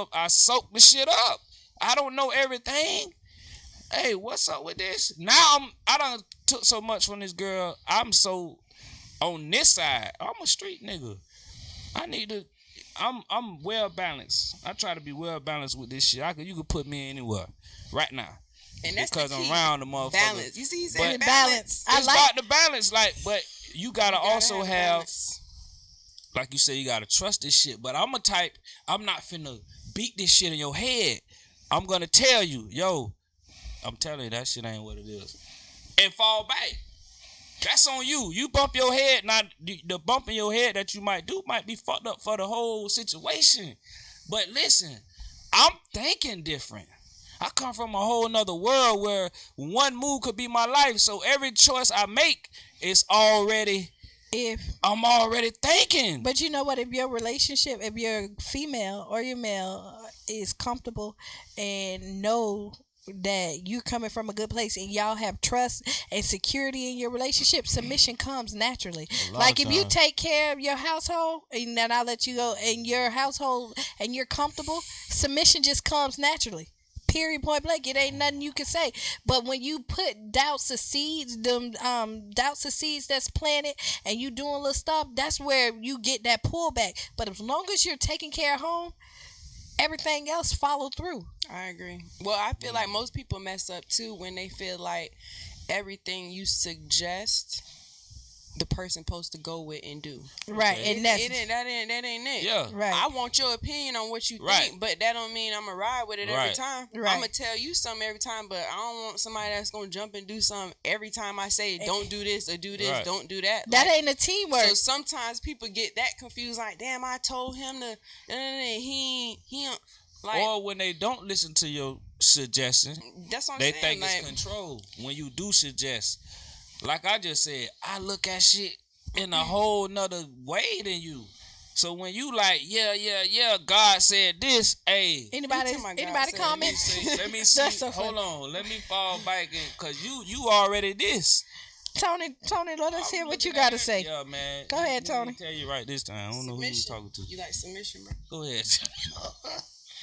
the shit up. I don't know everything. Hey, what's up with this? Now I done took so much from this girl. I'm so on this side. I'm a street nigga. I'm well balanced. I try to be well balanced with this shit. You could put me anywhere right now. And that's Because the I'm key. around the motherfucker. Balance. You see, he said But- balance. I It's like. about the balance, like, but you gotta also have, balance. like you say, you gotta trust this shit. But I'm not finna beat this shit in your head. I'm gonna tell you, yo, I'm telling you that shit ain't what it is. And fall back. That's on you. You bump your head, now the bump in your head that you might do might be fucked up for the whole situation. But listen, I'm thinking different. I come from a whole nother world where one move could be my life. So every choice I make is already If I'm already thinking. But you know what? If your relationship, if your female or your male is comfortable and know that you coming from a good place and y'all have trust and security in your relationship, submission comes naturally. A lot Like of if you times. take care of your household and then I'll let you go in your household and you're comfortable, submission just comes naturally. Period, point blank. It ain't nothing you can say. But when you put doubts of seeds, them doubts of seeds that's planted, and you doing little stuff, that's where you get that pullback. But as long as you're taking care of home, everything else follow through. I agree. Well, I feel like most people mess up too when they feel like everything you suggest the person supposed to go with and do. Right, and that's That ain't it. Yeah. right. I want your opinion on what you Right. think, but that don't mean I'm gonna ride with it every Right. time. Right. I'm gonna tell you something every time, but I don't want somebody that's gonna jump and do something every time I say don't do this or do this, Right. don't do that. That Like, ain't a teamwork. so sometimes people get that confused. Like, damn, I told him to. He don't. Like, Or when they don't listen to your suggestion, that's what I'm they saying. think Like, it's control. When you do suggest, like I just said, I look at shit in a whole nother way than you. So when you like, yeah, God said this, hey. Anybody You talking about God anybody said comment? Let me see. That's so Hold funny. on. Let me fall back in, cause you already this. Tony, let us hear I'm what you looking got to at it. say. Yeah, man. Go ahead, Let me Tony. tell you right this time. I don't know who you submission. talking to. You like submission, bro? Go ahead.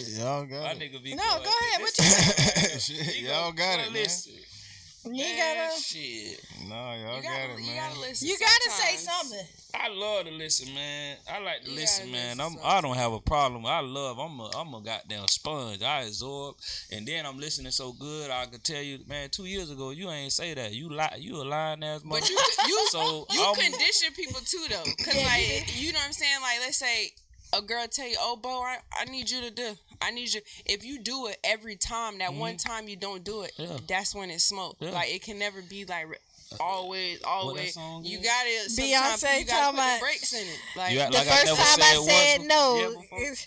Y'all My got it. nigga be No, going, go ahead. this- What you Shit, he y'all gonna- got it, man. listen. You ain't Man, gotta. shit. No, y'all You got gotta, it, you man. gotta listen. You gotta say sometimes. something. I love to listen, man. I like to You listen, gotta man. listen I don't have a problem. I'm a goddamn sponge. I absorb, and then I'm listening so good. I could tell you, man. 2 years ago, you ain't say that. You a lying ass mother. But you so you I'm- condition people too though, cause Yeah, like you know what I'm saying. Like let's say a girl tell you, "Oh, Bo, I need you to do. I need you." If you do it every time, that one time you don't do it, Yeah. that's when it's smoke. Yeah. Like it can never be like always. that song You is? got it. Sometimes Beyonce you gotta talking put the about- brakes in it. Like You act The like I first never time said I it said once no, before. it's-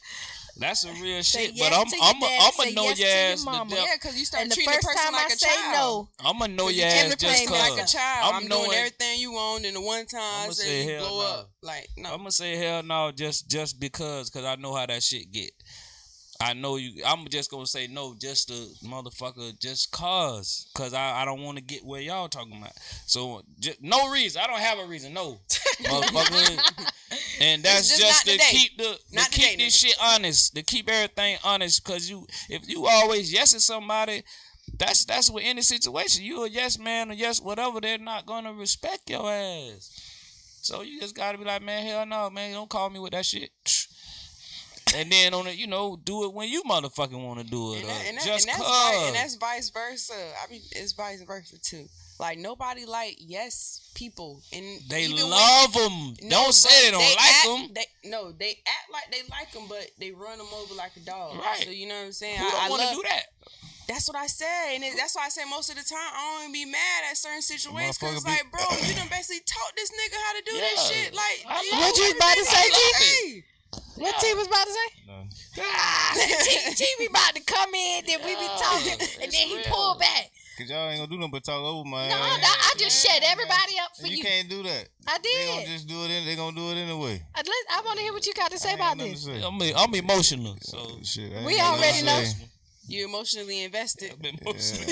That's a real say shit. yes But to your I'm daddy, a say know yes to your your ass to mama. death. yeah, cause you start and the treating first the person time like I a say child. no, I'ma know You your ass treat the just person like a cause. child. I'm doing knowing- everything you want, and the one time I I'ma say say you hell blow no. up. Like no. I'm gonna say hell no, just because I know how that shit get. I know you. I'm just gonna say no, just the motherfucker, just cause I don't want to get where y'all talking about. So no reason. I don't have a reason. No, motherfucker. And that's Just just not to today. keep to Not keep today, this shit honest, to keep everything honest. Cause if you always yes at somebody, that's with any situation. You a yes man or yes whatever, they're not gonna respect your ass. So you just gotta be like, man, hell no, man, don't call me with that shit. And then on it, do it when you motherfucking want to do it. Just and that's vice versa. I mean, it's vice versa too. Like nobody like yes people, and they even love them. No, Don't say they but don't like them. They act like they like them, but they run them over like a dog. Right. So you know what I'm saying? Who don't want to love- do that? That's what I say, and that's why I say most of the time I don't even be mad at certain situations because it's Motherfucker like, bro, you done basically taught this nigga how to do Yeah. this shit. Like, I you love know What you about to say, everything G? What T was about to say? No. T be about to come in, then we be talking, and it's then he real. pull back. Cause y'all ain't gonna do nothing but talk over my No, ass. I just shut everybody up for You you. can't do that. I They gonna did. just do it. They gonna do it anyway. I want to hear what you got to say I ain't about got nothing this. to say. I'm emotional, so Shit, I We ain't got already nothing know. to say. You emotionally invested. I'm emotional.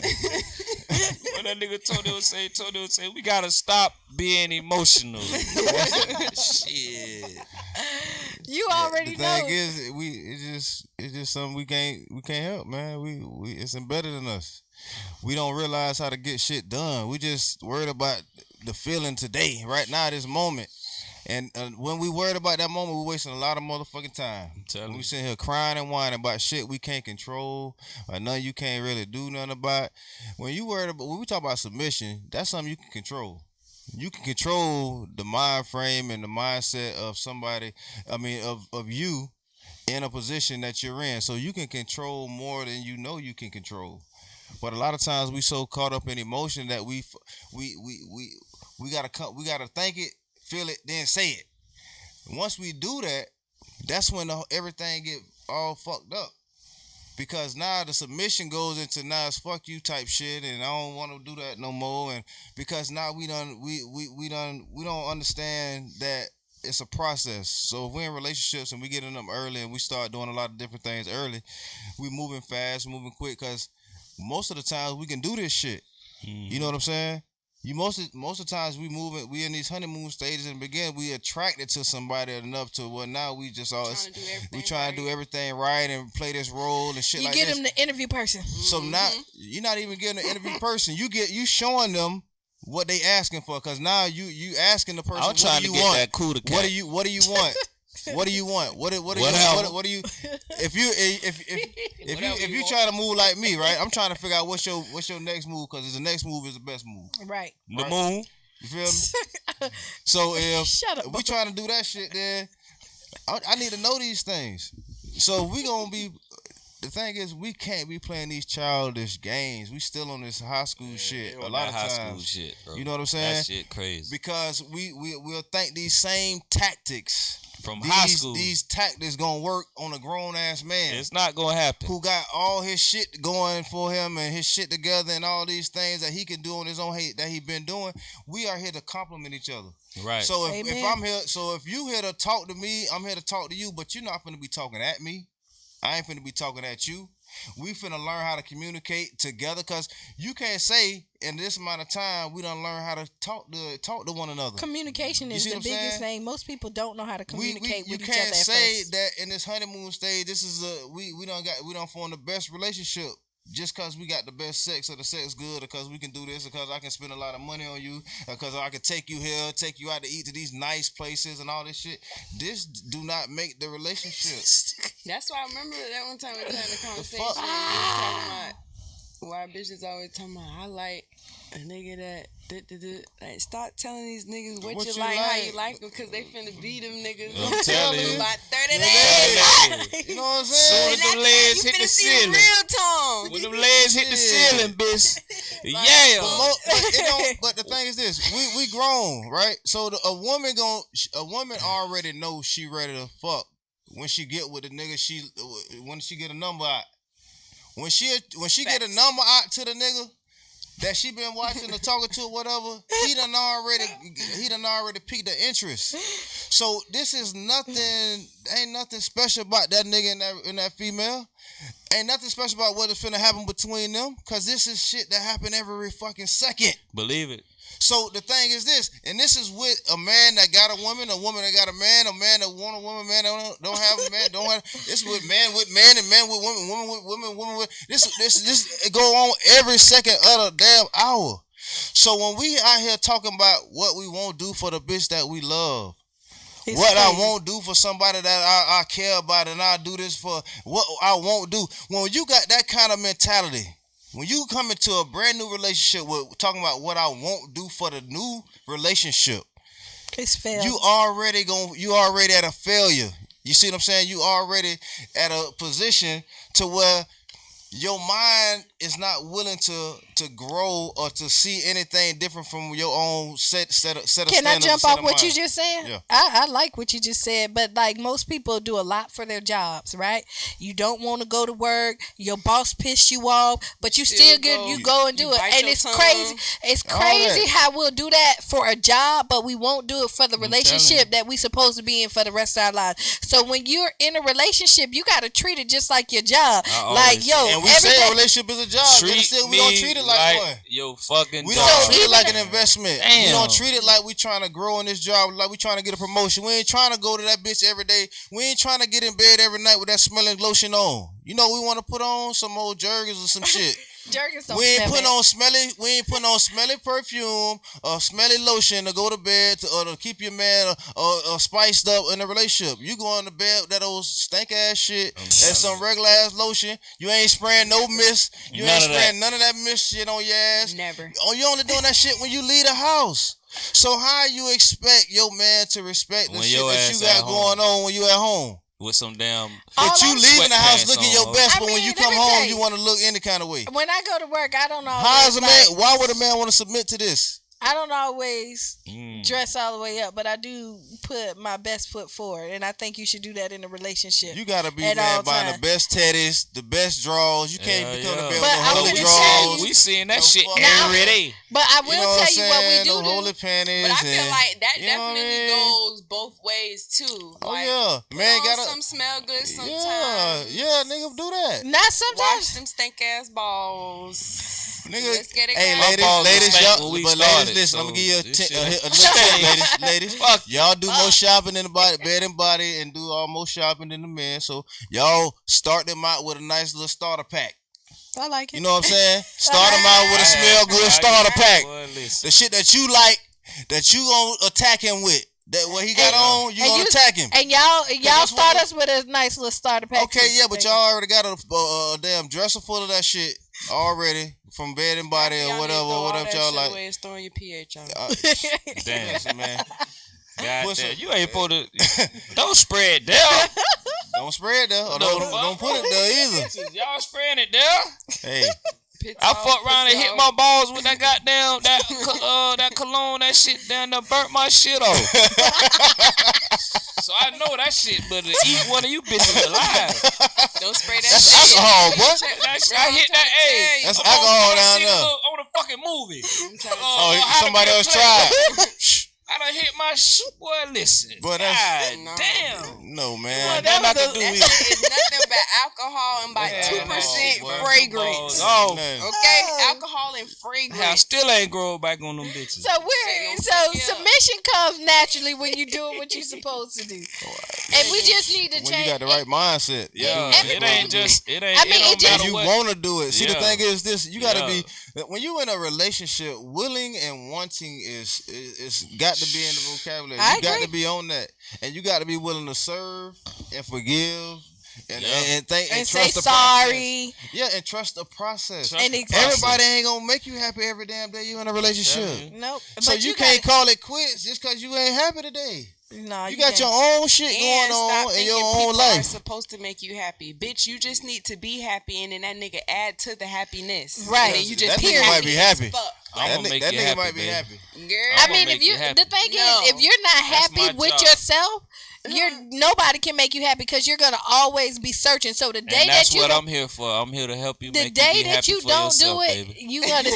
When that nigga Tony would say, we gotta stop being emotional. Shit. You already The know. thing is, it's just something we can't help, man. We it's embedded in us. We don't realize how to get shit done. We just worried about the feeling today, right now, this moment. And when we worried about that moment, we're wasting a lot of motherfucking time. telling When we you. sitting here crying and whining about shit we can't control, or nothing you can't really do nothing about. When we talk about submission, that's something you can control. You can control the mind frame and the mindset of somebody. I mean, of you in a position that you're in, so you can control more than you know you can control. But a lot of times we so caught up in emotion that we gotta think it, feel it, then say it. Once we do that, that's when everything get all fucked up. because now the submission goes into now it's fuck you type shit, and I don't want to do that no more. And because now we don't understand that it's a process. So if we're in relationships and we get in them early and we start doing a lot of different things early, we moving fast, moving quick, because most of the times we can do this shit. You know what I'm saying? Most of the times we in these honeymoon stages in the beginning, we attracted to somebody enough to where now we just all we trying to do everything right and play this role and shit You like get this. them the interview person. So now you're not even getting an interview person. You showing them what they asking for, because now you asking the person. I'm trying to get that coup de What do you want? What do you want? What do you? If you try to move like me, right? I'm trying to figure out what's your next move, because the next move is the best move. Right. The moon. You feel me? So if we up. trying to do that shit, then I need to know these things. So we gonna be. The thing is, we can't be playing these childish games. We still on this high school shit. A lot of high times, school shit, bro. You know what I'm saying? That shit crazy. Because we'll think these same tactics from high school. These tactics gonna work on a grown ass man. It's not gonna happen. Who got all his shit going for him and his shit together and all these things that he can do on his own that he been doing. We are here to compliment each other. Right. So if I'm here, if you here to talk to me, I'm here to talk to you. But you're not finna be talking at me. I ain't finna be talking at you. We finna learn how to communicate together, because you can't say in this amount of time we done learn how to talk to one another. Communication is the biggest thing. Most people don't know how to communicate with each other. You can't say that in this honeymoon stage. This is we done form the best relationship just because we got the best sex, or the sex good, or because we can do this, or because I can spend a lot of money on you, or because I can take you here, take you out to eat to these nice places and all this shit. This do not make the relationship. That's why I remember that one time we had a conversation. We was talking about why bitches always talking about I like a nigga that like, stop telling these niggas what you like, how you like them, because they finna beat them niggas. I'm telling you. About 30 days. You know what I'm saying? Soon as them legs hit the ceiling. Real tone. When them legs hit the ceiling, bitch. Yeah. But the thing is this: we grown, right? So a woman already knows she ready to fuck when she get with the nigga. When she get a number out. When she get a number out to the nigga that she been watching or talking to or whatever, he done already piqued the interest. So this is ain't nothing special about that nigga and that female. Ain't nothing special about what is finna happen between them, because this is shit that happen every fucking second. Believe it. So the thing is this, and this is with a man that got a woman that got a man that want a woman, man that don't have a man, don't have. This with man and man with women with this. It go on every second of the damn hour. So when we out here talking about what we won't do for the bitch that we love, what I won't do for somebody that I care about, and I do this for what I won't do. When you got that kind of mentality. When you come into a brand new relationship with talking about what I won't do for the new relationship, it's fair. You already at a failure. You see what I'm saying? You already at a position to where your mind is not willing to grow or to see anything different from your own set of standards. Can I jump off what you just said? Yeah. I like what you just said, but like most people do a lot for their jobs, right? You don't want to go to work, your boss pissed you off, but you still go and do it. And it's crazy. It's crazy how we'll do that for a job, but we won't do it for the relationship that we supposed to be in for the rest of our lives. So when you're in a relationship, you got to treat it just like your job. Like, and we say a relationship is a job. We don't treat it like one. Yo, fucking we job. don't treat it like an investment. Damn. We don't treat it like we trying to grow in this job, like we trying to get a promotion. We ain't trying to go to that bitch every day. We ain't trying to get in bed every night with that smelling lotion on. You know, we want to put on some old Jergens or some shit. We ain't putting on smelly perfume or smelly lotion to go to bed or to keep your man or spiced up in a relationship. You go to bed with that old stank ass shit and some regular ass lotion. You ain't spraying no mist. You ain't spraying none of that mist shit on your ass. Never. Oh, you only doing that shit when you leave the house. So how you expect your man to respect the shit that you got going on when you at home? With some damn. But you leaving the house looking your best, but when you come home, you want to look any kind of way. When I go to work, I don't know. How is a man? Why would a man want to submit to this? I don't always dress all the way up, but I do put my best foot forward, and I think you should do that in a relationship. You gotta be at man all buying times. the best teddies, the best drawers. You can't Yeah, come to yeah. bed But with I'm no gonna holy tell drawers. you- We seeing that No shit fucking- every day. But I You will know what I'm tell you what we saying? do No holy panties. But I feel and- like that you know what I definitely mean? goes both ways too. Oh like, yeah, put man on gotta. some smell good Yeah, sometimes. yeah, nigga, do that. Not Wash sometimes. them stink ass balls. Nigga, Let's get it hey, cracking. balls ladies, was stank y'all, when we but started, ladies, listen, so I'm gonna give you a, this a shit- little tip, ladies. Fuck. Y'all do more shopping in the body, bed and body, and do all more shopping than the men. So y'all start them out with a nice little starter pack. I like it. You know what I'm saying? Start them out with a smell good starter pack. Boy, listen. The shit that you like, that you gonna attack him with. That what he got on, you and gonna attack him. And y'all that's start what- us with a nice little starter pack. Okay, too. yeah, but y'all already got a damn dresser full of that shit already from bed and body Y'all or need to whatever, throw all whatever that y'all shit like. away and throwing your pH on. Damn. Listen, man. God Put damn. some- You ain't supposed to. Don't spread there. Don't spread there, or No, don't put it there either. Y'all spreading it there. Hey, I fucked around and hit my balls with that goddamn that cologne. That shit down there burnt my shit off. So I know that shit, but to eat one of you bitches alive. Don't spray that that's shit. alcohol, boy. That shit, I hit that A. That's alcohol down there. On a fucking movie. Oh, how to somebody be a else player. tried. I done hit my boy. Listen, Boy, that's- God No. damn. No, Boy, man. that was nothing a- to do That with shit is nothing but alcohol and about Yeah, 2% boy. fragrance. Oh, Man. Okay, Oh. alcohol and fragrance. I still ain't grow back on them bitches. So submission comes naturally when you doing what you're supposed to do, and we just need to When change. you got the right mindset. Yeah, And- it ain't just. It ain't. I mean, it it don't just- And matter you what. want to do it. See, the Yeah. thing is this: you got to Yeah. be when you in a relationship. Willing and wanting is got to be in the vocabulary. I You got agree. to be on that, and you got to be willing to serve and forgive and think and and say trust the process. sorry. Yeah, and trust the process. Trust And the it- process. Everybody ain't gonna make you happy every damn day you in a relationship. Tell you. Nope. So But you gotta- can't call it quits just because you ain't happy today. No, You got can't. your own shit And going stop on in thinking your own people are life. supposed to make you happy. Bitch, you just need to be happy and then that nigga add to the happiness. Right. And then you just That be nigga might be as happy. fuck. I'ma make that you nigga happy, might be baby. happy. Girl, I I'ma mean, make if you you happy. the thing No. is, if you're not happy my with job. yourself, nobody can make you happy because you're gonna always be searching. So the day And that's that you what don't- I'm here for. I'm here to help you the make day you be that happy you for don't yourself, do it, baby. you gonna see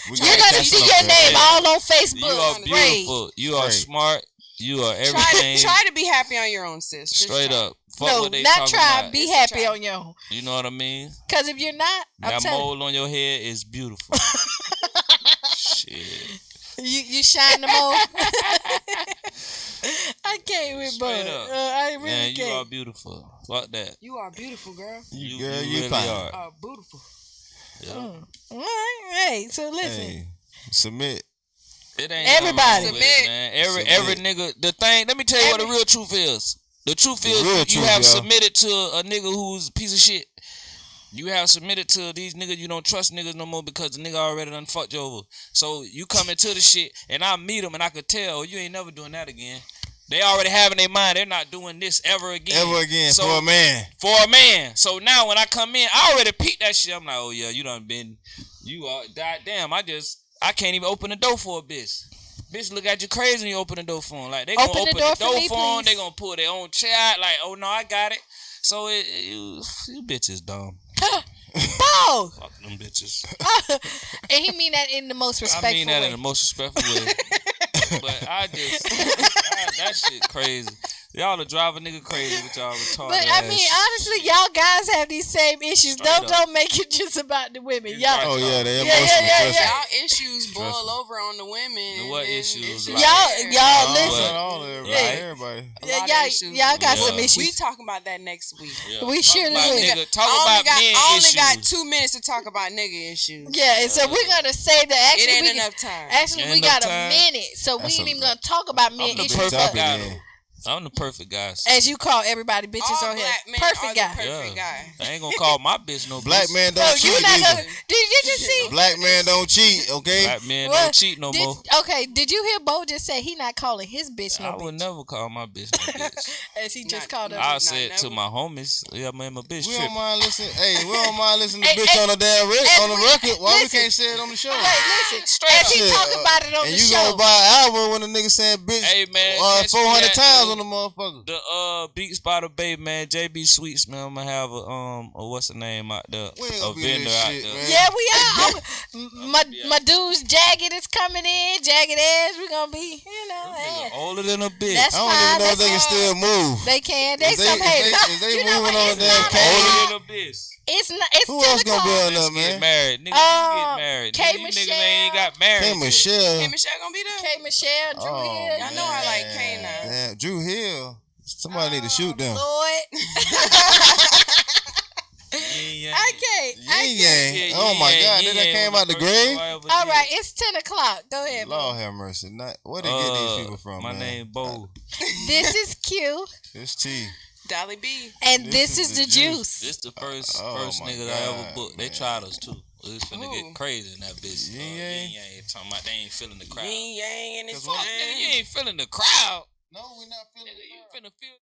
We you're gotta gonna catch see up your there, name baby. all on Facebook. You are beautiful. You are Right. smart. You are try everything. to be happy on your own, sis. Just Straight try. up. Fuck No, what they not talking try. about. Be It's a happy try. on your own. You know what I mean? Because if you're not, I'm That telling mole on your head is beautiful. Shit. you shine the mole. I can't with Straight both. up. I really Man, you are can't. beautiful. Fuck that. You are beautiful, girl. You, You girl, you really fine. are. Beautiful. Yeah. All right, hey. So listen, Hey, submit. It ain't Everybody. nothing wrong with it, man. Every nigga. The thing. Let me tell you what the real truth is. The truth is, real you truth, have y'all. submitted to a nigga who's a piece of shit. You have submitted to these niggas. You don't trust niggas no more because the nigga already done fucked you over. So you come into the shit, and I meet them, and I could tell you ain't never doing that again. They already have in their mind they're not doing this ever again. Ever again So- for a man. For a man. So now when I come in, I already peeped that shit. I'm like, oh yeah, you done been, you are, goddamn, I can't even open the door for a bitch. Bitch look at you crazy when you open the door for them. Like, they gonna Open open the door the for door me, for them. please. They gonna pull their own chair out. Like, oh no, I got it. So you bitches dumb. both. Fuck them bitches. And he mean that in the most respectful I mean that way. in the most respectful way. But that shit crazy. Y'all will drive a nigga crazy with y'all retarded But I ass. mean, honestly, y'all guys have these same issues. Straight up. Don't make it just about the women. It's Y'all, right. Oh yeah, they Yeah, emotional. yeah, trust me. Y'all issues boil Trust me. over on the women. The what and then issues? it's Like- just y'all there. listen. Not all everybody. Yeah. Everybody. A Yeah, lot of y'all, issues. y'all got Yeah. some issues. We talking about that next week. Yeah. we Talk surely about will. nigga, talk I about only got, men I only issues. got 2 minutes to talk about nigga issues. Yeah, and so we're gonna save the. It Actually, ain't we, enough time. actually Ain't we enough got time. a minute, so we That's ain't a- even gonna talk about men I'm the issues. perfect but- guy. Topic, I'm the perfect guy. As you call everybody bitches All on here. black men Perfect are the guy. perfect guy. I ain't gonna call my bitch no Black bitch. man So don't cheat you not either. gonna? Did you just see? Black man don't cheat, okay? Black men What? don't cheat no more. Okay, did you hear Bo just say he not calling his bitch no I would bitch? never call my bitch no bitch. As he just Not- called her. not- I'll say it to never. my homies. Yeah, man, my bitch We don't tripping. mind listening. Hey, we don't mind listening to Hey, bitch hey, on the damn on the record. Why listen. we can't say it on the show? Wait, listen. Straight As he Shit, talk about it on and the you show. gonna buy an album when the nigga saying bitch Hey, man, catch me 400 at times the- on the motherfucker. The Beats by the Bay, man, JB Sweets, man. I'm gonna have a what's the name out there? We ain't A gonna be vendor this out shit, there. man. Yeah, we are. My dude's Jagged is coming in. Jagged Edge. We're gonna be, Nigga older than a bitch. That's I don't fine. even know if they can That's still move. They can. They If they- some if haters. they- if they You know moving what? on It's the damn not cane. bad. Older than a bitch. It's not. It's Who 10 else gonna be o'clock. on there, Let's get man? married. Nigga, you get married. K. Nigga, you niggas ain't got married. Hey, yet. Michelle. Hey, Michelle gonna be there? K. Michelle, Drew Oh, Hill. Y'all know I like Kane now. Damn, Drew Hill. Somebody need to shoot them. Lord. Yeah, I can't. Yin Yang. Oh my God, Yin that Yang came was out the the first grave. show I ever All did. right, it's 10 o'clock. Go ahead, Bo. Lord have mercy. Where they get these people from, My man? name Bo. This is Q, It's T. Dolly B. and This this is is the the juice. This the first Oh, my nigga I ever God, booked. They man. tried us too. We was finna Ooh. get crazy in that bitch. Yin Yang? Yin Yang talking about they ain't feeling the crowd. Yin Yang and his Cause what- Fuck, nigga, you friends. ain't feeling the crowd. No, we're not feeling Nigga, you finna feel